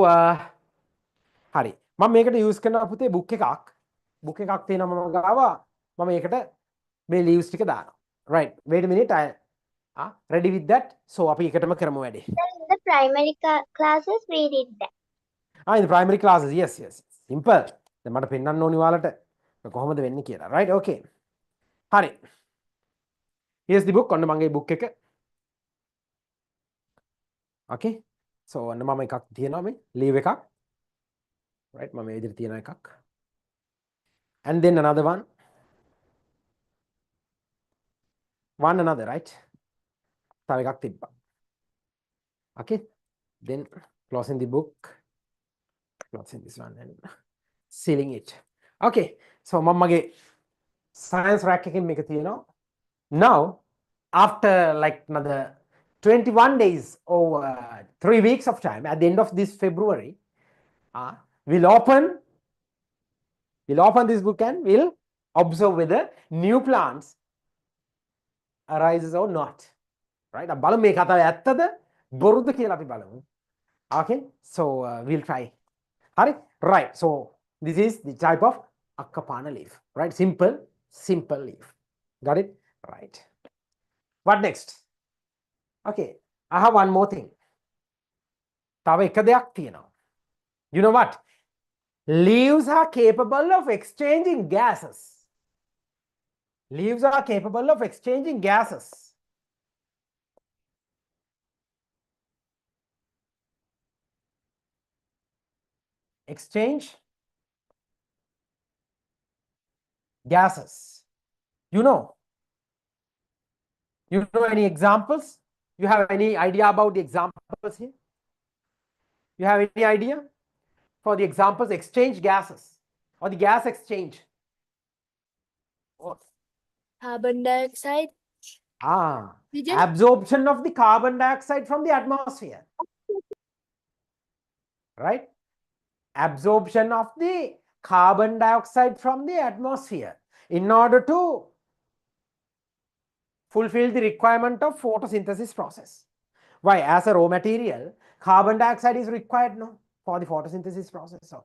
හරි. මම මේකට use කරනවා පුතේ book එකක්. book එකක් තියෙනවා මම ගාව. මම ඒකට මේ leaves ටික දානවා. Right. Wait a minute. I ready with that. So අපි එකටම කරමු වැඩි.
In the primary classes, we did that.
In the primary classes. Yes. Simple. දැන් මට පෙන්නන්න ඕනි ඔයාලට කොහොමද වෙන්නේ කියලා. Right. Okay. හරි. Here's the book. ඔන්න මගේ book එක. Okay. So ඔන්න මම එකක් තියනවා මේ leave එකක්. Right. මම මේ විදිහට තියන එකක්. And then another one. One another, right? තව එකක් තිබ්බා. Okay. Then closing the book. Closing this one and sealing it. Okay. So මම මගේ science rack එකෙන් මේක තියෙනවා. Now after like another 21 days or 3 weeks of time, at the end of this February, we'll open this book and we'll observe whether new plants arises or not. Right? බලමු මේ කතාව ඇත්තද බොරුද කියලා අපි බලමු. Okay? So we'll try. හරි? Right. So this is the type of Akapana leaf. Right? Simple leaf. Got it? Right. What next? Okay. I have one more thing. තව එක දෙයක් තියෙනවා. You know what? Leaves are capable of exchanging gases. Leaves are capable of exchanging gases. exchange gases. You know any examples? You have any idea about the examples here? You have any idea for the examples? Exchange gases or the gas exchange? What?
Carbon dioxide.
Absorption of the carbon dioxide from the atmosphere, right? Absorption of the carbon dioxide from the atmosphere in order to fulfill the requirement of photosynthesis process. Why? As a raw material, carbon dioxide is required no for the photosynthesis process. So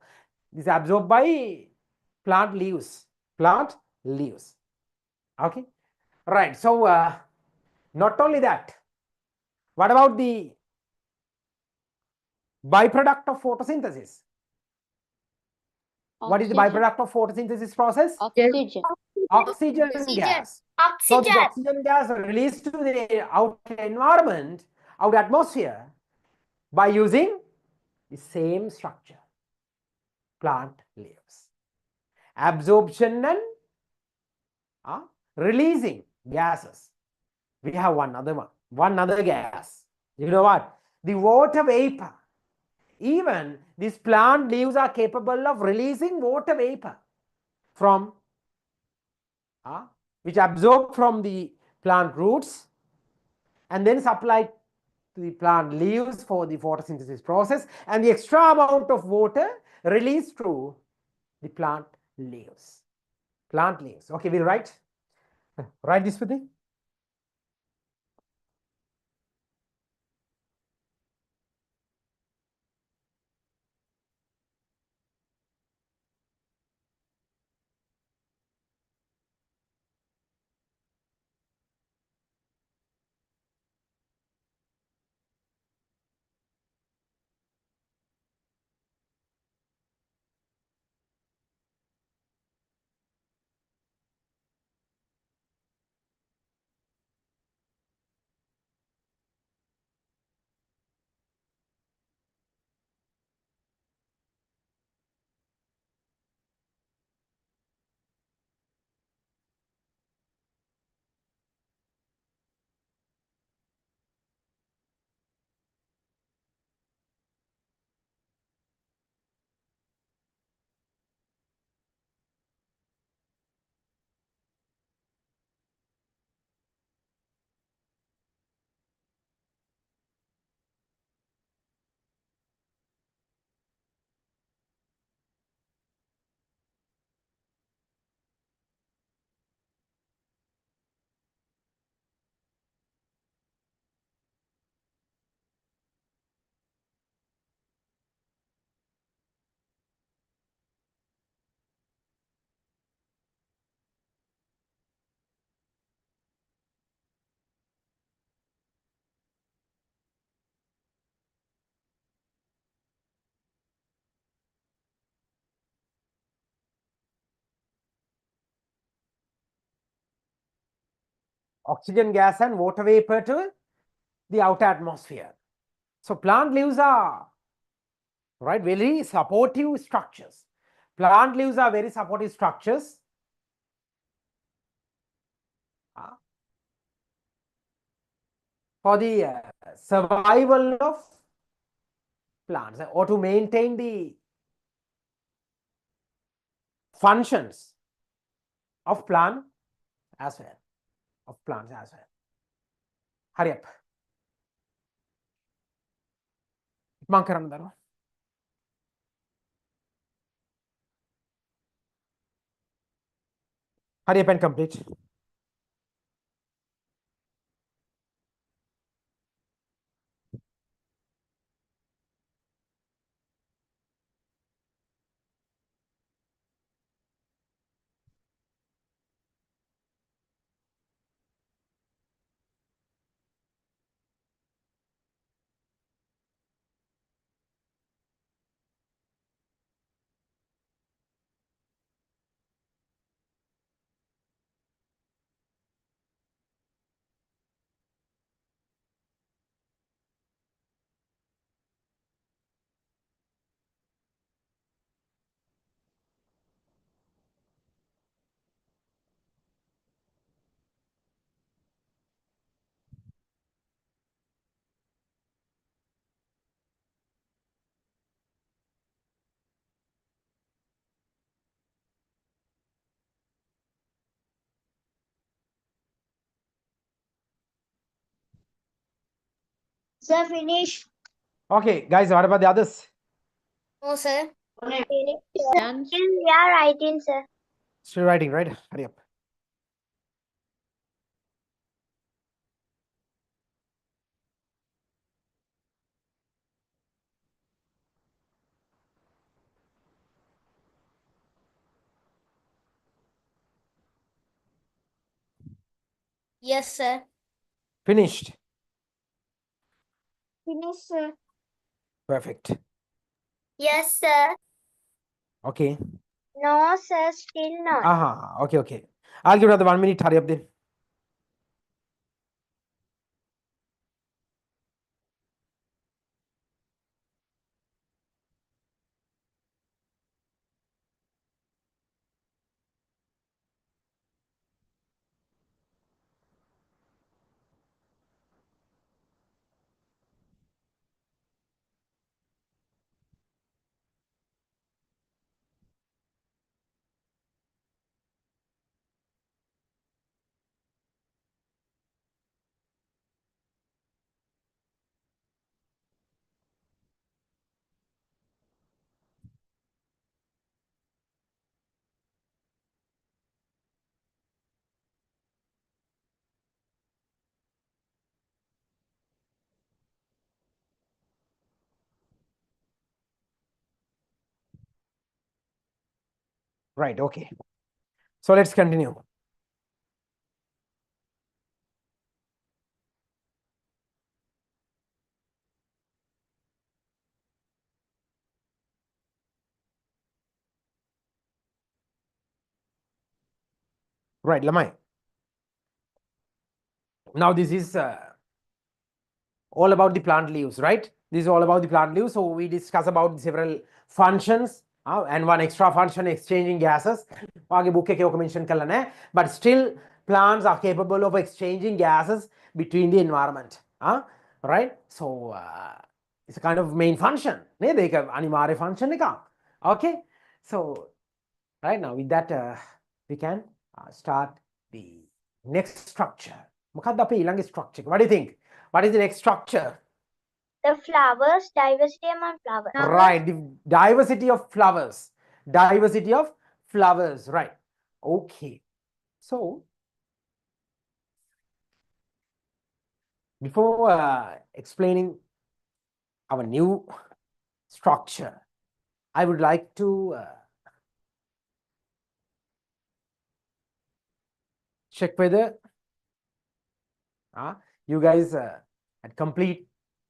this is absorbed by plant leaves. Plant leaves. Okay, right. So not only that, what about the byproduct of photosynthesis? What is the byproduct of photosynthesis process?
Oxygen.
Oxygen gas. So this oxygen gas released to the outer environment, outer atmosphere, by using the same structure, plant leaves. Absorption and releasing gases. We have one other gas. You know what? The water vapor. Even these plant leaves are capable of releasing water vapor from which absorb from the plant roots and then supply to the plant leaves for the photosynthesis process, and the extra amount of water released through the plant leaves. Plant leaves. Okay, we'll write this with it. Oxygen gas and water vapor to the outer atmosphere. So plant leaves are very supportive structures. Plant leaves are very supportive structures for the survival of plants or to maintain the functions of plant as well. Hurry up. මං කරන්න දරුවා. Hurry up and complete.
Sir, finish.
Okay, guys, what about the others?
No, sir.
Still we are writing, sir.
Still writing, right? Hurry up.
Yes, sir.
Finished.
Finish, sir.
Perfect.
Yes, sir.
Okay.
No, sir. Still not.
Aha. Okay, okay. I'll give another 1 minute. Hurry up then. Right, okay. So let's continue. Right, Lamai. Now this is all about the plant leaves, right? This is all about the plant leaves. So we discuss about several functions and one extra function, exchanging gases. आगे book के mention कर लेना है. But still plants are capable of exchanging gases between the environment. Right? So it's a kind of main function. नहीं देखा अनिवार्य function का. Okay? So right now with that we can start the next structure. මොකක්ද අපේ ඊළඟ structure? What do you think? What is the next structure?
The flowers, diversity among flowers.
Right, the diversity of flowers. Diversity of flowers, right. Okay. So, before explaining our new structure, I would like to check whether you guys had completed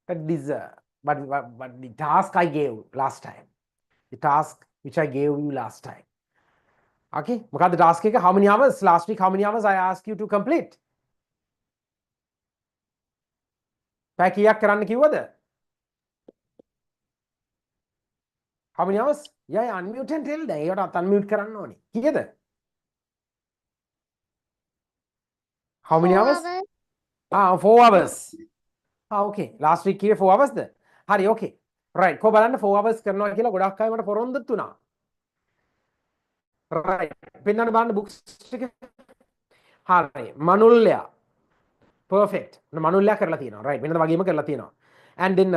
this, but the task I gave last time. The task which I gave you last time. Okay, the task එක? How many hours? Last week, how many hours I asked you to complete? පැය කීයක් කරන්න කිව්වද? How many hours? Yeah, unmute and tell them. ඒකට unmute කරන්න ඕනේ. කීයද? How many hours? 4 hours. Okay. Last week කිව්වේ 4 hours ද? හරි, okay. Right. කො බලන්න 4 hours කරනවා කියලා ගොඩක් අය මට පොරොන්දුත් වුණා. Right. පෙන්නන්න බලන්න books ටික. හරි. මනුල්ලයා. Perfect. මනුල්ලයා කරලා තියෙනවා. Right. වෙනද වගේම කරලා තියෙනවා. And then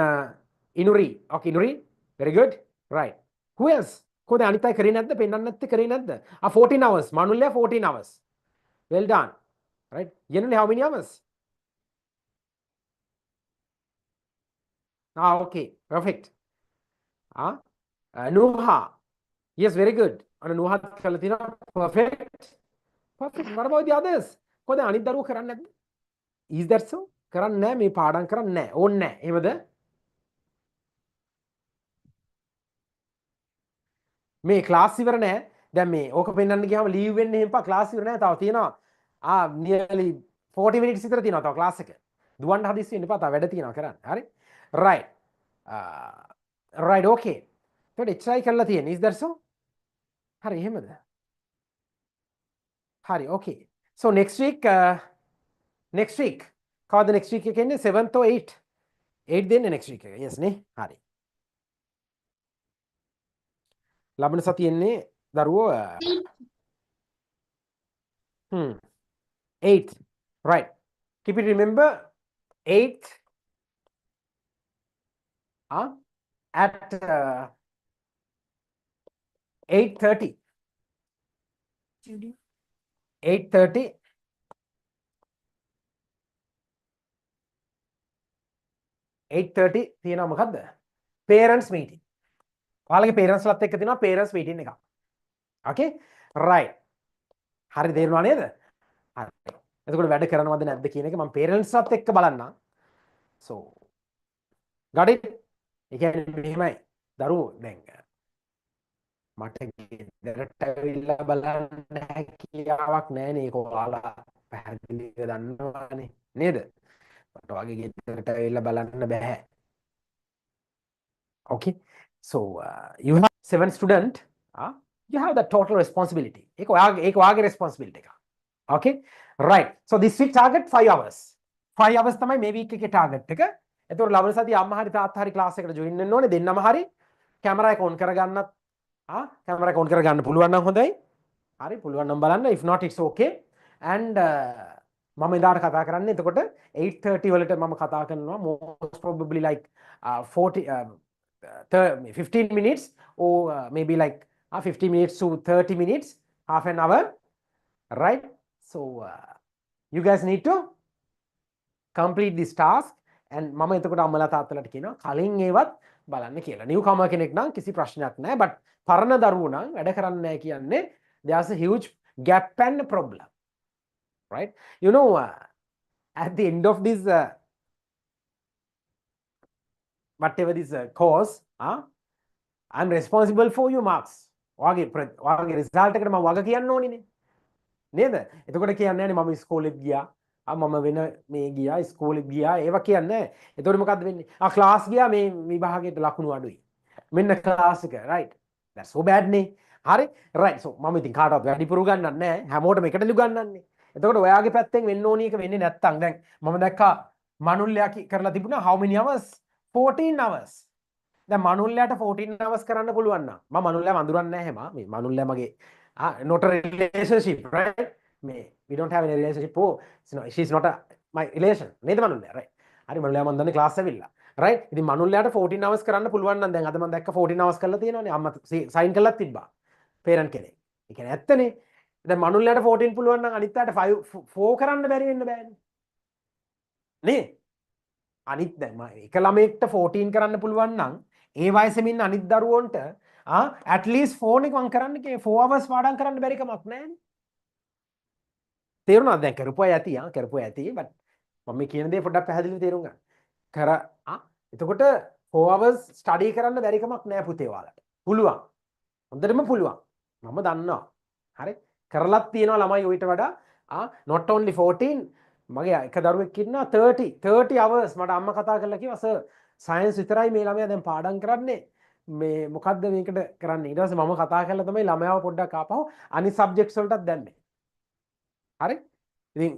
Inuri. Okay, Inuri. Very good. Right. Who else? කොහොද අනිත් අය කරේ නැද්ද? පෙන්නන්න නැත්තේ කරේ නැද්ද? 14 hours. මනුල්ලයා 14 hours. Well done. Right. Generally how many hours? Okay. Perfect. Nuha. Yes, very good. Nuha කරලා තියෙනවා. Perfect. Perfect. What about the others? කොහොද අනිත් දරුවෝ කරන්නේ නැද්ද? Is that so? කරන්නේ නැහැ මේ පාඩම් කරන්නේ නැහැ. ඕනේ නැහැ. එහෙමද? මේ ක්ලාස් ඉවර නැහැ. දැන් මේ ඕක පෙන්වන්න ගියාම ලීව් වෙන්න එහෙම ක්ලාස් ඉවර නැහැ. තව තියෙනවා. nearly 40 minutes විතර තියෙනවා තව ක්ලාස් එක. දුවන්න හදිස්සි වෙන්න එපා. තව වැඩ තියෙනවා කරන්න. හරි? Right. Right, okay. එතකොට එච්චරයි කරලා තියෙන්නේ. Is that so? හරි එහෙමද? හරි, okay. So next week කවද next week එක එන්නේ 7th or 8th? 8th දෙන්නේ next week එක. Yes නේ? හරි. ලබන සතියේ එන්නේ දරුවෝ 8th. Right. Keep it remember 8th at 8:30. 8:30. 8:30 තියෙනවා මොකද්ද? parents meeting. ඔයාලගේ parents ලත් එක්ක තියෙනවා parents meeting එකක්. okay right. හරි තේරුණා නේද? හරි. එතකොට වැඩ කරනවද නැද්ද කියන එක මම parents ලත් එක්ක බලන්නම්. so got it? ඒ කියන්නේ මෙහෙමයි. දරුවෝ දැන් මට ගෙදරට ඇවිල්ලා බලන්න හැකියාවක් නැහැ නේ. ඒක ඔයාලා පැහැදිලිව දන්නවනේ නේද? මට වගේ ගෙදරට ඇවිල්ලා බලන්න බෑ. okay so you have 7 student you have the total responsibility ඒක ඔයාගේ responsibility එක okay right so this week target 5 hours 5 hours තමයි මේ week එකේ target එක එතකොට ලබන සතිය අම්මා හරි තාත්තා හරි class එකට join වෙන්න ඕනේ දෙන්නම හරි camera එක on කරගන්නත් camera එක on කරගන්න පුළුවන් නම් හොඳයි හරි පුළුවන් නම් බලන්න if not it's okay and මම එදාට කතා කරන්නේ එතකොට 8:30 වලට මම කතා කරනවා most probably like 15 minutes or maybe like 15 minutes to 30 minutes half an hour right so you guys need to complete this task and මම එතකොට අම්මලා තාත්තලාට කියනවා කලින් ඒවත් බලන්න කියලා new comer කෙනෙක් නම් කිසි ප්‍රශ්නයක් නැහැ but පරණ දරුවෝ නම් වැඩ කරන්නේ නැහැ කියන්නේ there's a huge gap and problem right you know at the end of this whatever this course I'm responsible for your marks ඔයාගේ result එකට මම වග කියන්න ඕනේ නේද එතකොට කියන්නේ නැහැ මම ඉස්කෝලෙත් ගියා මම වෙන මේ ගියා ඉස්කෝලෙත් ගියා ඒවා කියන්නේ එතකොට මොකද්ද වෙන්නේ ක්ලාස් ගියා මේ විභාගයට ලකුණු අඩුයි මෙන්න ක්ලාස් එක right that's so bad නේ හරි right so මම ඉතින් කාටවත් වැඩිපුර උගන්වන්නේ නැහැ හැමෝටම එකටලු උගන්වන්නේ එතකොට ඔයාගේ පැත්තෙන් වෙන්න ඕනි එක වෙන්නේ නැත්තම් දැන් මම දැක්කා මනුල්ලයා කරලා තිබුණා how many hours 14 hours දැන් මනුල්ලයාට 14 hours කරන්න පුළුවන් නම් මම මනුල්ලයා වඳුරන්නේ නැහැ හැම මේ මනුල්ලයා මගේ not a relationship right මේ we don't have any relationship oh she's not a my relation නේද මනුල්ලයා right හරි මනුල්ලයා මන් දන්නේ ක්ලාස් ඇවිල්ලා right ඉතින් මනුල්ලයාට 14 hours කරන්න පුළුවන් නම් දැන් අද මම දැක්ක 14 hours කරලා තියෙනවානේ අම්මා සයින් කරලා තිබ්බා parent කෙනෙක් ඒ කියන්නේ ඇත්තනේ දැන් මනුල්ලයාට 14 පුළුවන් නම් අනිත් අයට 4 කරන්න බැරි වෙන්න බෑනේ නේ අනිත් දැන් එක ළමයෙක්ට 14 කරන්න පුළුවන් නම් ඒ වයසෙම ඉන්න අනිත් දරුවන්ට at least phone එක මං කරන්න කියේ 4 hours පාඩම් කරන්න බැරි කමක් නැහැනේ තේරුණාද දැන් කරපුවා ඇති but මම මේ කියන දේ පොඩ්ඩක් පැහැදිලිව තේරුම් ගන්න එතකොට 4 hours study කරන්න බැරි කමක් නැහැ පුතේ ඔයාලට පුළුවන් හොඳටම පුළුවන් මම දන්නවා හරි කරලත් තියෙනවා ළමයි ඌට වඩා not only 14 මගේ එක දරුවෙක් ඉන්නවා 30 hours මට අම්මා කතා කරලා කිව්වා සර් සයන්ස් විතරයි මේ ළමයා දැන් පාඩම් කරන්නේ මේ මොකද්ද මේකට කරන්නේ ඊට පස්සේ මම කතා කරලා තමයි ළමයාව පොඩ්ඩක් ආපහු අනිත් සබ්ජෙක්ට්ස් වලටත් දැම්මේ හරි ඉතින්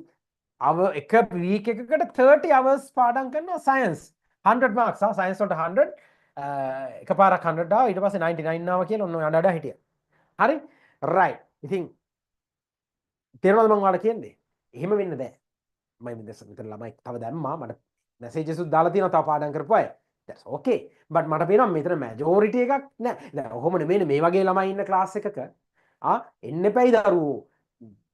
එක වීක් එකකට 30 hours පාඩම් කරනවා සයන්ස් 100 marks සයන්ස් වලට 100 එකපාරක් 100 ආවා ඊට පස්සේ 99 ආවා කියලා ඔන්න යඩ හිටියා හරි right ඉතින් තේරුණාද මම ඔයාලට කියන්නේ එහෙම වෙන්න බෑ මම මෙතන ළමයි තව දැම්මා මට මැසේජස් උත් දාලා තියෙනවා තව පාඩම් කරපු අය that's okay but මට පේනවා මෙතන majority එකක් නෑ දැන් ඔහොම නෙමෙයි මේ වගේ ළමයි ඉන්න ක්ලාස් එකක එන්න එපැයි දරුවෝ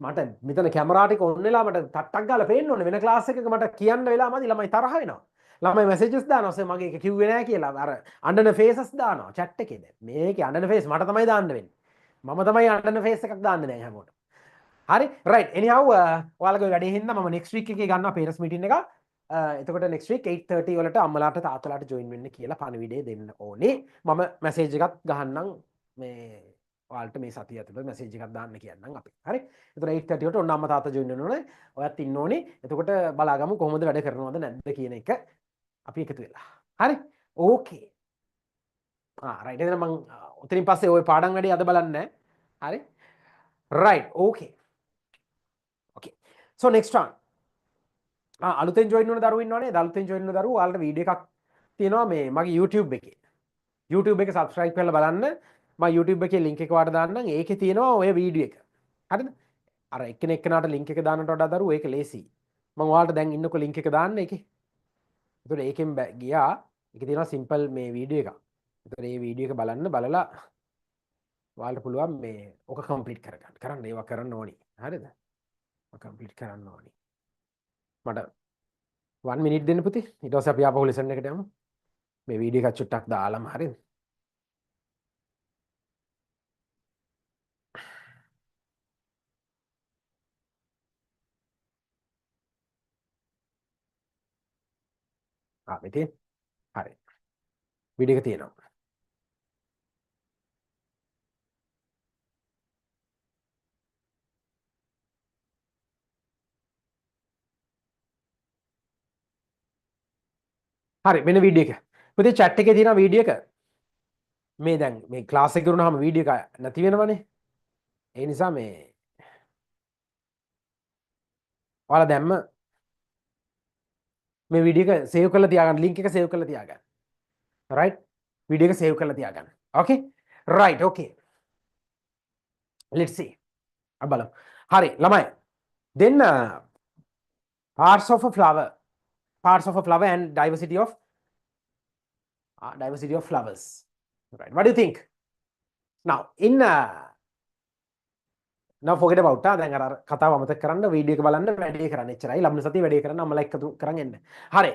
මට මෙතන කැමරා ටික ඔන් වෙලා මට ටට්ටක් ගාලා පේන්න ඕනේ වෙන ක්ලාස් එකක මට කියන්න වෙලා මදි ළමයි තරහ වෙනවා ළමයි මැසේජස් දානවා සර් මගේ එක කිව්වේ නෑ කියලා අර අඬන ෆේසස් දානවා chat එකේ දැන් මේකේ අඬන ෆේස් මට තමයි දාන්න වෙන්නේ මම තමයි අඬන ෆේස් එකක් දාන්නේ දැන් හැමෝටම හරි right anyhow ඔයාලගේ වැඩේ හින්දා මම next week එකේ ගන්නවා parents meeting එක එතකොට next week 8:30 වලට අම්මලාට තාත්තලාට join වෙන්න කියලා පණිවිඩය දෙන්න ඕනේ මම message එකක් ගහන්නම් මේ ඔයාලට මේ සතිය ඇතුළත message එකක් දාන්න කියන්නම් අපි හරි එතකොට 8:30 වලට ඔන්න අම්මා තාත්තා join වෙන්න ඕනේ ඔයත් ඉන්න ඕනේ එතකොට බලාගමු කොහොමද වැඩ කරනවද නැද්ද කියන එක අපි එකතු වෙලා හරි okay right එහෙනම් මම උතරින් පස්සේ ওই පාඩම් වැඩේ අද බලන්නේ හරි right okay so next one අලුතෙන් join වෙන දරුවෝ ඉන්නවනේ අලුතෙන් join වෙන දරුවෝ ඔයාලට වීඩියෝ එකක් තියෙනවා මේ මගේ YouTube එකේ එක subscribe කරලා බලන්න මම YouTube එකේ link එක ඔයාලට දාන්නම් ඒකේ තියෙනවා ඔය වීඩියෝ එක හරිද අර එක්කෙනාට link එක දාන්නට වඩා දරුවෝ ඒක ලේසි මම ඔයාලට දැන් ඉන්නකො link එක දාන්න ඒකේ එතකොට ඒකෙන් ගියා එකේ තියෙනවා සිම්පල් මේ වීඩියෝ එකක්. ඒතර මේ වීඩියෝ එක බලන්න බලලා ඔයාලට පුළුවන් මේ ඔක කම්ප්ලීට් කරගන්න. කරන්න ඒවා කරන්න ඕනි. හරිද? ඔක කම්ප්ලීට් කරන්න ඕනි. මට 1 minute දෙන්න පුතේ. ඊට පස්සේ අපි ආපහු ලෙසන් එකට යමු. මේ වීඩියෝ එක චුට්ටක් දාලාම හරිද? මෙතේ හරි. වීඩියෝ එක තියෙනවා. හරි මෙන්න වීඩියෝ එක. පුතේ chat එකේ තියෙන වීඩියෝ එක. මේ දැන් මේ ක්ලාස් එක කරුණාම වීඩියෝ එක නැති වෙනවනේ. ඒ නිසා මේ ඔයාලා දැම්ම මේ වීඩියෝ එක සේව් කරලා තියාගන්න ලින්ක් එක සේව් කරලා තියාගන්න. right වීඩියෝ එක සේව් කරලා තියාගන්න. okay right okay let's see බලමු. හරි ළමයි then parts of a flower and diversity of flowers. Right, what do you think? Now in now forget about දැන් අර කතාව අමතක කරන්න වීඩියෝ එක බලන්න වැඩේ කරන්න එච්චරයි ලබන සතිය වැඩේ කරන්න අම්මලා එක්කතු කරන් එන්න. හරි.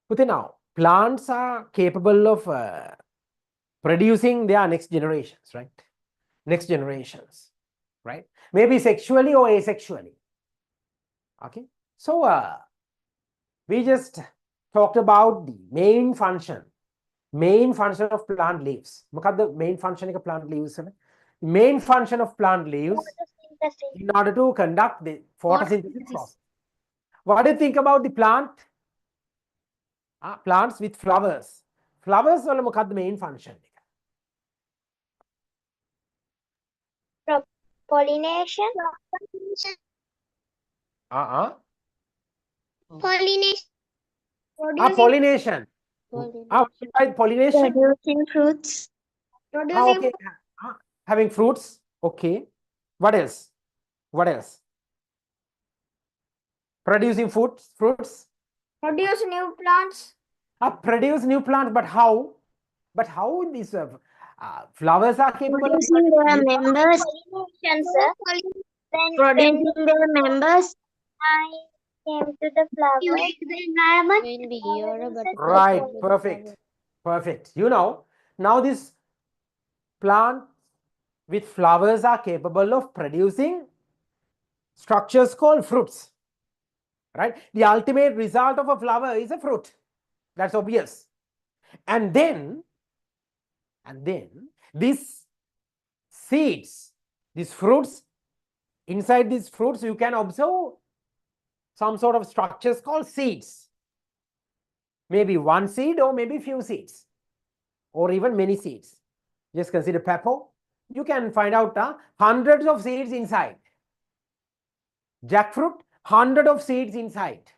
පුතේ now plants are capable of producing their next generations, right? Next generations, right? Maybe sexually or asexually. Okay, so we just talked about the main function of plant leaves. මොකද්ද main function එක plant leaves වල? Main function of plant leaves
Photosynthesis.
in order to conduct the photosynthesis process. What do you think about the plant? Plants with flowers. Flowers වල මොකද්ද main function එක?
Pollination.
Pollination.
Pollination. Right, pollination.
Producing fruits.
Okay. Having fruits. Okay. What else? What else? Producing fruits.
Produce new plants.
Produce new plants, but how? But how these flowers are capable of
Producing their members.
Pollination, sir. Then
Producing their members.
I came to the flower.
The environment.
Right, perfect. You know, now this plant with flowers are capable of producing structures called fruits. Right? The ultimate result of a flower is a fruit. That's obvious. And then these seeds, these fruits, inside these fruits you can observe some sort of structures called seeds. Maybe one seed or maybe few seeds or even many seeds. Just consider pepper. You can find out hundreds of seeds inside. Jackfruit, 100 of seeds inside.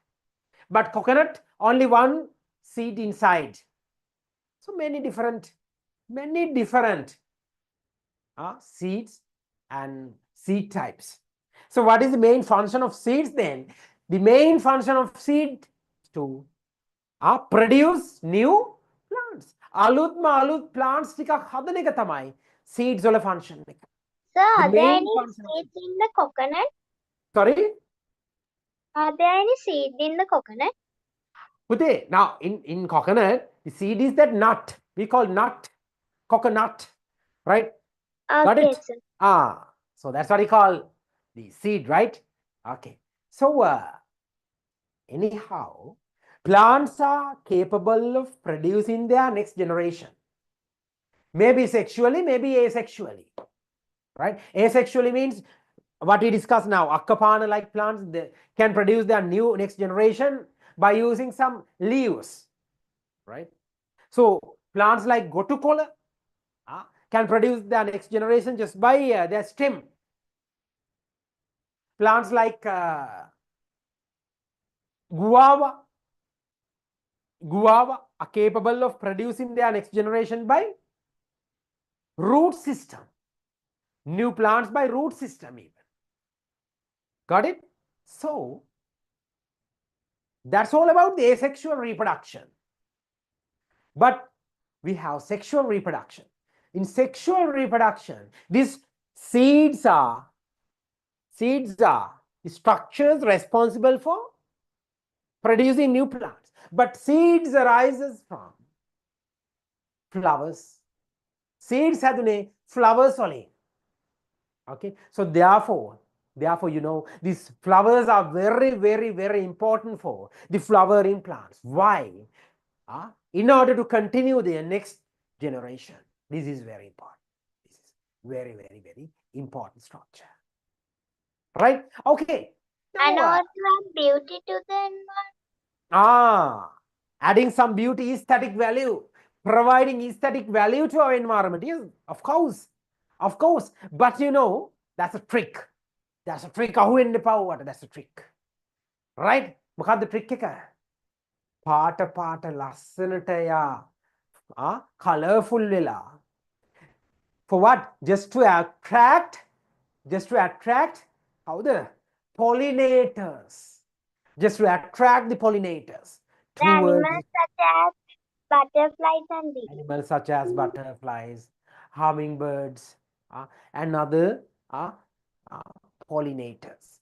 But coconut, only one seed inside. So many different seeds and seed types. So what is the main function of seeds then? The main function of seed is to produce new plants. Alut plants ටිකක් හදන එක තමයි seeds වල function එක.
Sir, are
The
there
main
any
function of
seeds in the coconut?
Sorry?
Are there any seeds in the coconut?
Pute, now in coconut, the seed is that nut. We call nut, coconut, right? Got
Okay,
it?
sir.
So that's what we call the seed, right? Okay. So anyhow, plants are capable of producing their next generation. Maybe sexually, maybe asexually, right? Asexually means what we discussed now. Akapana like plants, they can produce their new next generation by using some leaves, right? So plants like gotukola can produce their next generation just by their stem. Plants like guava are capable of producing their next generation by root system. New plants by root system even. Got it? So That's all about the asexual reproduction. But we have sexual reproduction. In sexual reproduction, these seeds are structures responsible for producing new plants. But seeds arises from flowers. Seeds හැදුනේ flowers වලින්. Okay, so therefore, these flowers are very, very, very important for the flowering plants. Why? In order to continue their next generation. This is very important. This is very, very, very important structure. Right? Okay.
And
Now,
also add beauty to the environment.
adding some beauty, aesthetic value, providing aesthetic value to our environment. Yes, of course. Of course. But that's a trick. That's a trick. අහුවෙන්න එපා ඔයාට. That's a trick. Right? මොකද්ද trick එක? පාට ලස්සනට යා colorful වෙලා. For what? Just to attract the pollinators. Just to attract the pollinators.
The animals such as butterflies and bees.
Animals such as butterflies, hummingbirds, and other pollinators.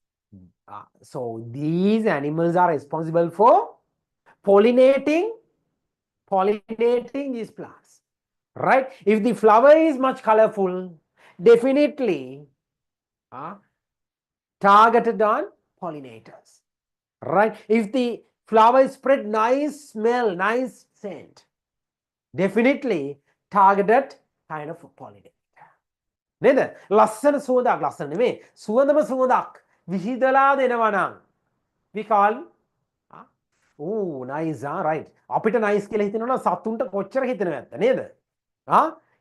So these animals are responsible for pollinating these plants. Right? If the flower is much colorful, definitely targeted on pollinators. Right? If the flower spread nice smell, nice scent, definitely targeted kind of pollinator. නේද? ලස්සන සුවඳක් ලස්සන නෙමෙයි. සුවඳම සුවඳක් විහිදලා දෙනවා නම් we call oh nice right. අපිට nice කියලා හිතෙනවා නම් සතුන්ට කොච්චර හිතෙනවද නේද?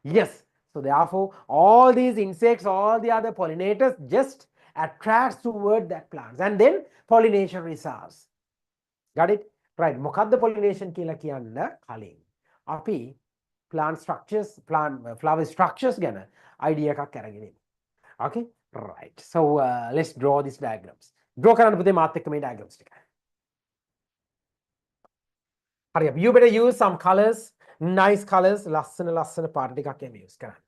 Yes. So therefore all these insects, all the other pollinators just attracts toward that plants and then pollination results. Got it? Right. මොකද්ද pollination කියලා කියන්න කලින් අපි plant structures, flower structures ගැන idea එකක් අරගෙන ඉමු. Okay? Right. So let's draw these diagrams. Draw කරන්න පුතේ මාත් එක්ක මේ diagrams ටික. හරි. You better use some colors, nice colors, ලස්සන පාට ටිකක් එහෙම use කරන්න.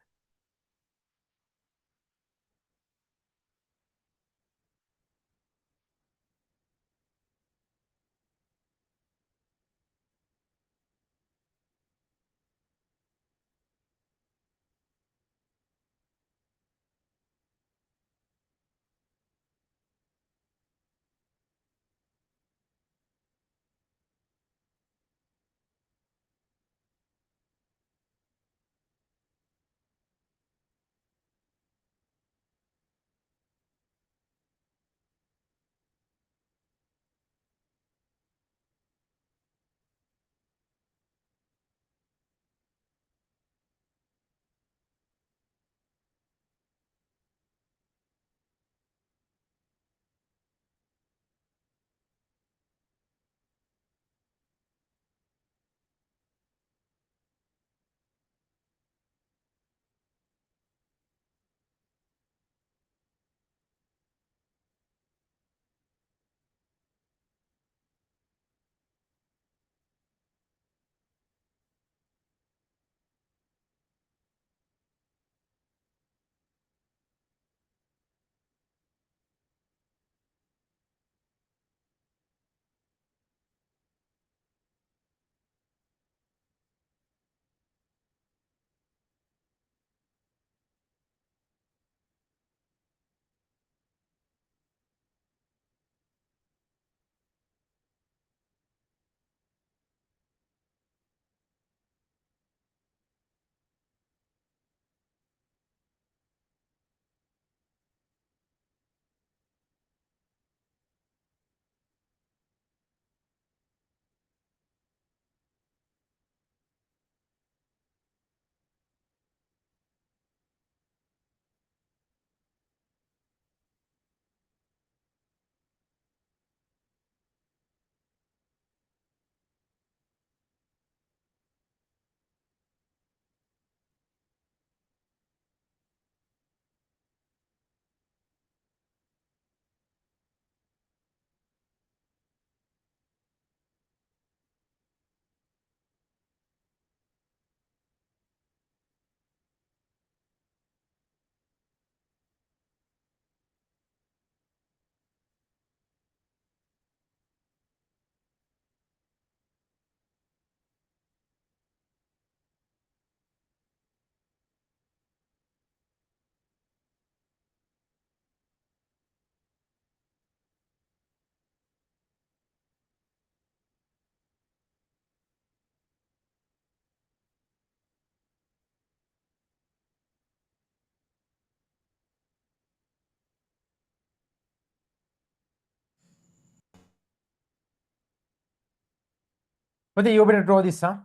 But you better draw this, huh?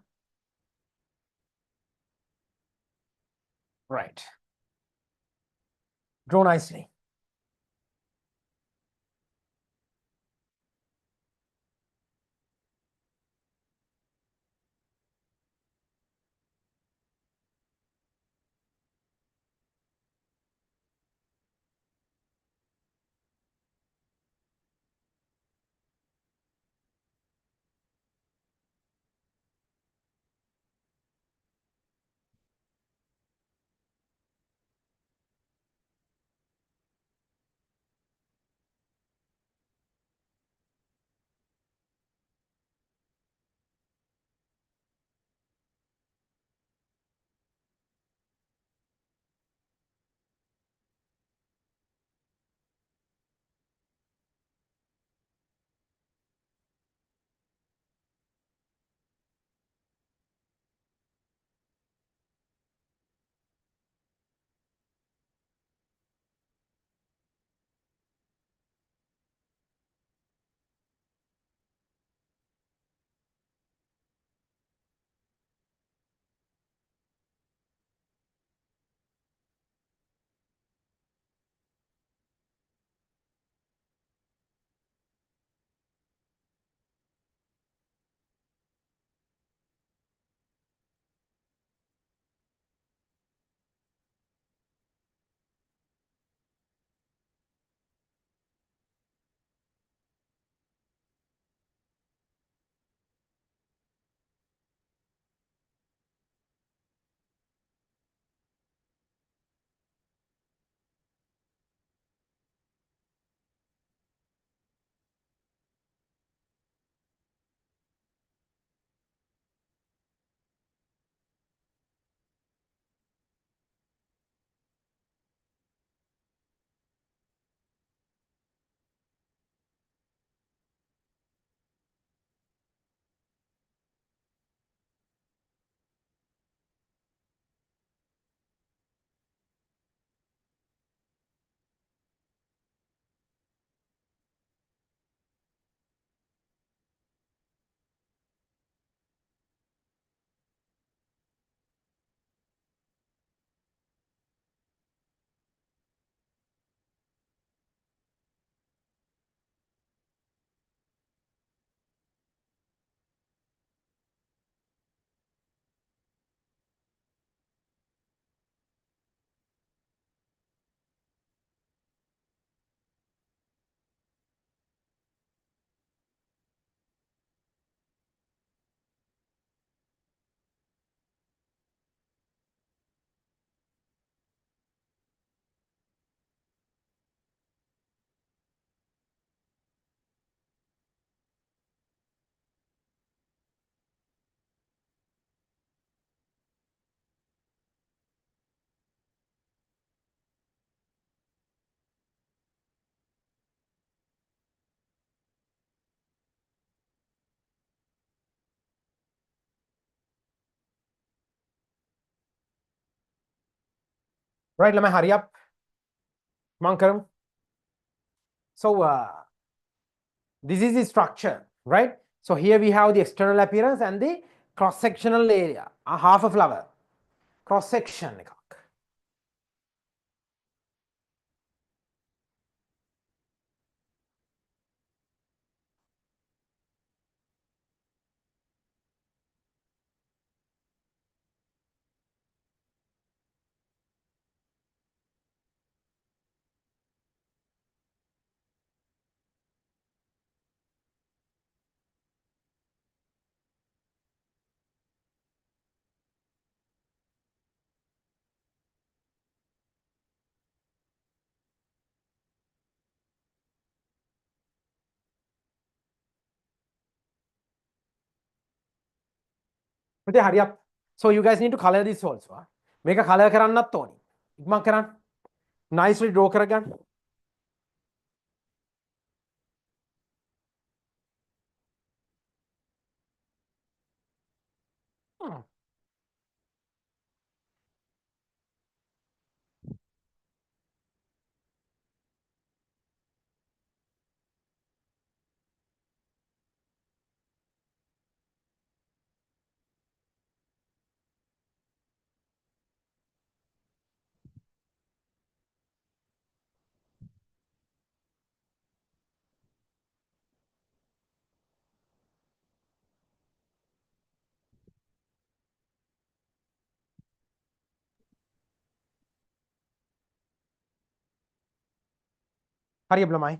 Right. Draw nicely. Right, let me hurry up. Come on, Karam. So this is the structure, right? So here we have the external appearance and the cross-sectional area, half a flower. Cross-section. But hurry up. So you guys need to color this also. Make a color කරන්නත් ඕනි. ඉක්මන් කරන්න. Nicely draw කරගන්න. හරියප් ළමයි.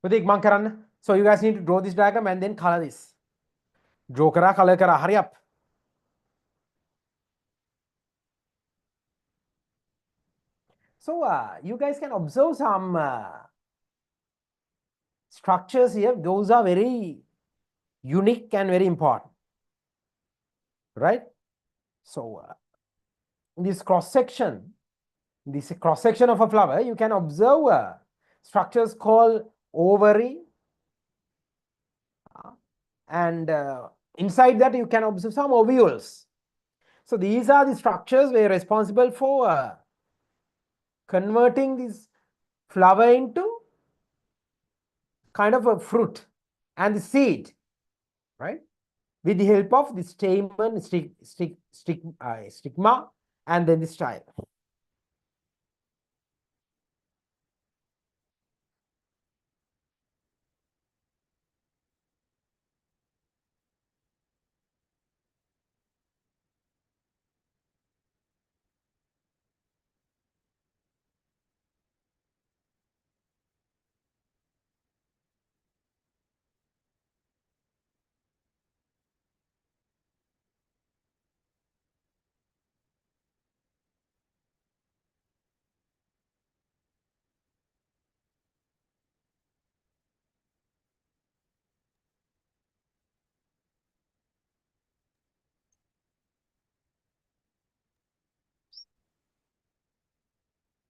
පුතේ ඉක්මන් කරන්න. So you guys need to draw this diagram and then color this. Draw කරා color කරා. Hurry up. So you guys can observe some structures here. Those are very unique and very important, right? So this cross section of a flower, you can observe structures called ovary, and inside that you can observe some ovules. So these are the structures were responsible for converting this flower into kind of a fruit and the seed, right? With the help of the stamen, stigma, and then the style.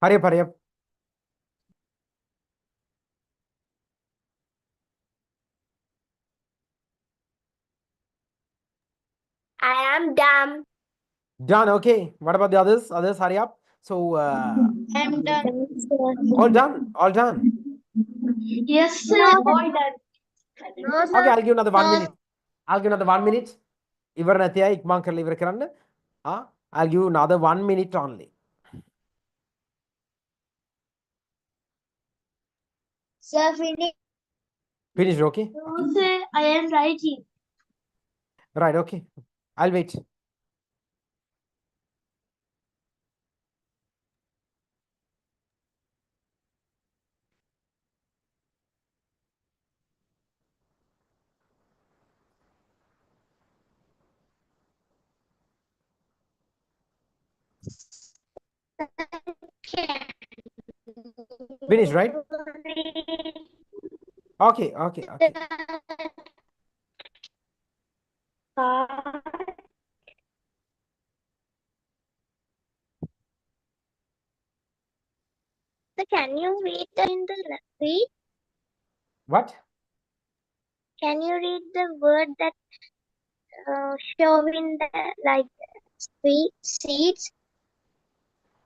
Hurry up, hurry up.
I am done.
Done. Okay. What about the others? Others, hurry up. So
I'm done.
all done. All done.
Yes, sir. All done. No,
Okay,
sir.
I'll give another 1
No.
minute. I'll give another 1 minute. ඉවර නැති අය ඉක්මන් කරලා ඉවර කරන්න. I'll give you another 1 minute only.
Sir, finish.
Finished, okay?
No, sir. I am writing.
Right, okay. I'll wait. Finished, right? Okay, okay, okay.
So can you read in the read?
What?
Can you read the word that show in the like seeds?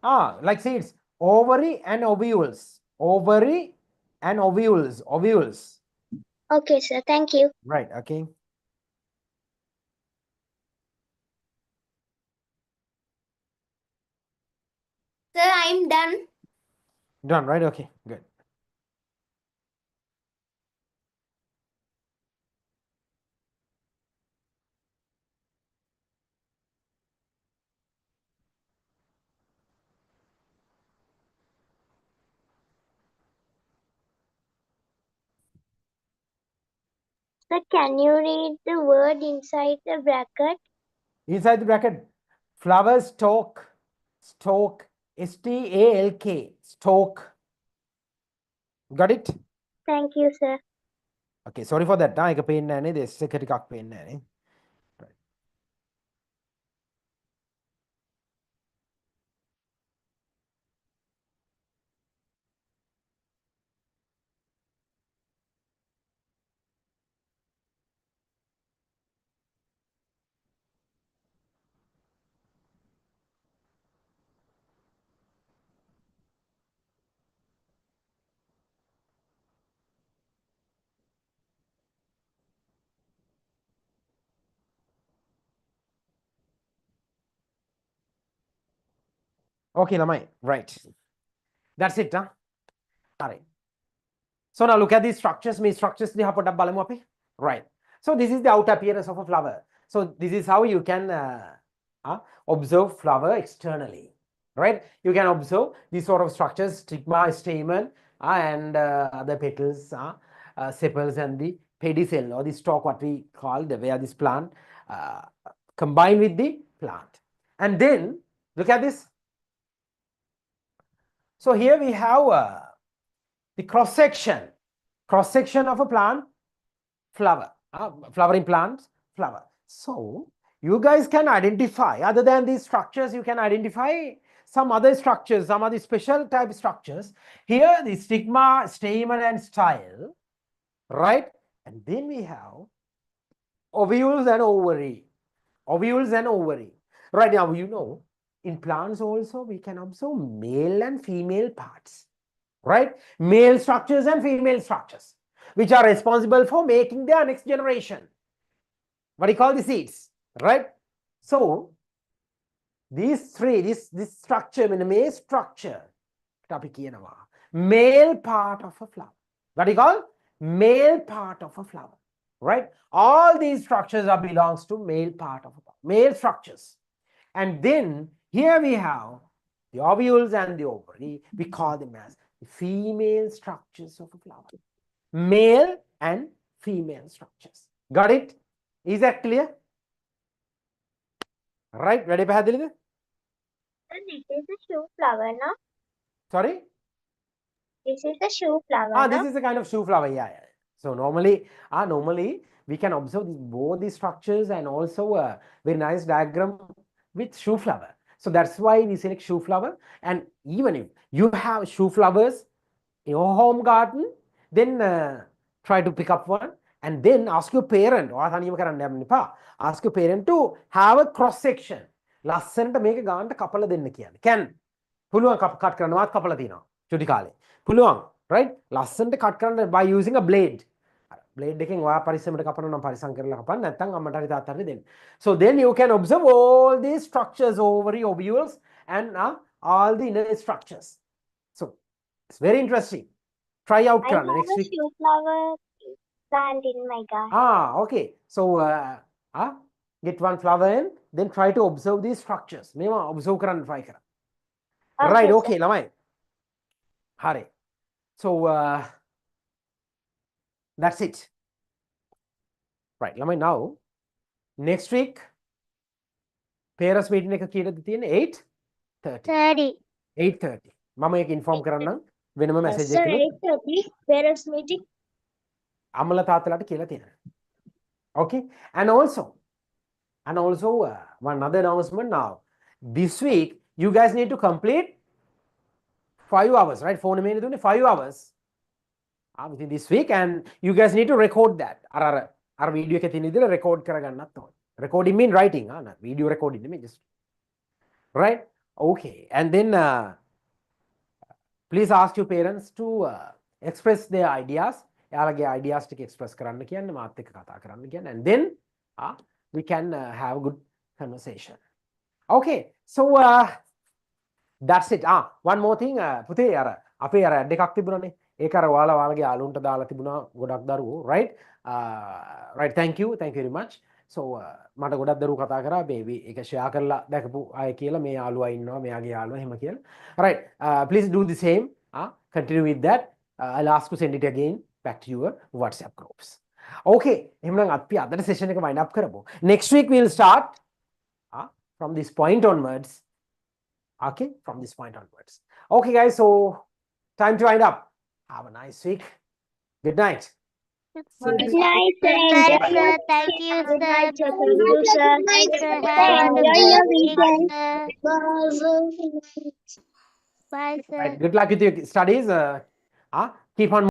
Like seeds. Ovary and ovules. Ovary and ovules. Ovules.
Okay, sir. Thank you.
Right, okay.
Sir, I'm done.
Done, right? Okay, good.
Sir, can you read the word inside the bracket?
Inside the bracket, flower stalk. Stalk. STALK. Stalk. Got it?
Thank you, sir.
Okay, sorry for that. එක පේන්නේ නැහැ නේද? S එක ටිකක් පේන්නේ නැහැ නේ. Right. Okay, lamai. Right. That's it, huh? All right. So now look at these structures. Me structures diha podak balamu api. Right. So this is the outer appearance of a flower. So this is how you can observe flower externally. Right. You can observe these sort of structures: stigma, stamen, and other petals, sepals, and the pedicel or the stalk, what we call the where this plant combined with the plant. And then look at this. So here we have the cross section of a plant, flower, flowering plants, flower. So you guys can identify, other than these structures, you can identify some other structures, some other special type structures. Here the stigma, stamen, and style, right? And then we have ovules and ovary. Ovules and ovary. Right now, you know, in plants also we can observe male and female parts, right? Male structures and female structures, which are responsible for making their next generation. What do you call the seeds, right? So these three, this structure, I mean, male structure, male part of a flower. What do you call? Male part of a flower, right? All these structures are belongs to male part of a flower, male structures. And then here we have the ovules and the ovary. We call them as the female structures of a flower. Male and female structures. Got it? Is that clear? Right? Ready, Pahadilida?
This is a shoe flower, no?
Sorry?
This is a shoe flower,
This
no?
is a kind of shoe flower. Yeah. So normally we can observe both these structures and also a very nice diagram with shoe flower. So that's why we select shoe flower. And even if you have shoe flowers in your home garden, then try to pick up one and then ask your parent, ask your parent to have a cross section. ලස්සනට මේක ගානට කපලා දෙන්න කියන්නේ. Can පුළුවන් cut කරනවත් කපලා තියෙනවා චුටි කාලේ. පුළුවන්, right? ලස්සනට කට් කරන්න by using a blade. Blade එකෙන් ඔයා පරිස්සමට කපනවා නම් පරිස්සම් කරලා කපන්න නැත්නම් අම්මට හරි තාත්තට හරි දෙන්න. So then you can observe all these structures, ovary, ovules, and all the inner structures. So it's very interesting. Try out
I have
කරන්න next
a
week.
shoe flower plant in my garden.
Okay. So get one flower and then try to observe these structures. මේවා observe කරන්න try කරන්න. Right, okay, ළමයි. හරි. So that's it. Right, ළමයි now next week parents meeting එක කීයටද තියෙන්නේ? 8:30. 8:30. මම ඒක inform කරන්නම් වෙනම message
Sir,
එකකින්
8:30 parents meeting.
අම්මලා තාත්තලාට කියලා තියෙනවා. Okay, and also one other announcement now. This week you guys need to complete 5 hours, right? 4 minutes, 5 hours within this week, and you guys need to record that. Our video එකේ තියෙන විදිහට record කරගන්නත් ඕනේ. Recording mean writing, not video recording නෙමෙයි, just right? Okay, and then please ask your parents to express their ideas. එයාලගේ ideas ටික express කරන්න කියන්න, මාත් එක්ක කතා කරන්න කියන්න, and then we can have a good conversation. Okay, so that's it. One more thing, පුතේ අර අපේ අර ad එකක් තිබුණානේ. ඒක අර ඔයාලගේ යාළුවන්ට දාලා තිබුණා ගොඩක් දරුවෝ, right? Right, thank you very much. So මට ගොඩක් දරුවෝ කතා කරා baby ඒක share කරලා දැකපු අය කියලා මේ යාළුවා ඉන්නවා මෙයාගේ යාළුවා එහෙම කියලා. Right, please do the same. Continue with that. I'll ask to send it again back to your WhatsApp groups. Okay, එහෙනම් අපි අදට session එක wind up කරමු. Next week we'll start from this point onwards. Okay, from this point onwards. Okay, guys, so time to wind up. Have a nice week. Good night.
Good night, sir.
Thank you, sir. Thank you, sir.
Thank you, sir.
Thank you, sir.
Enjoy
Have a
your
wonderful
weekend.
sir. Bye, sir.
Right, good luck with your studies. Keep on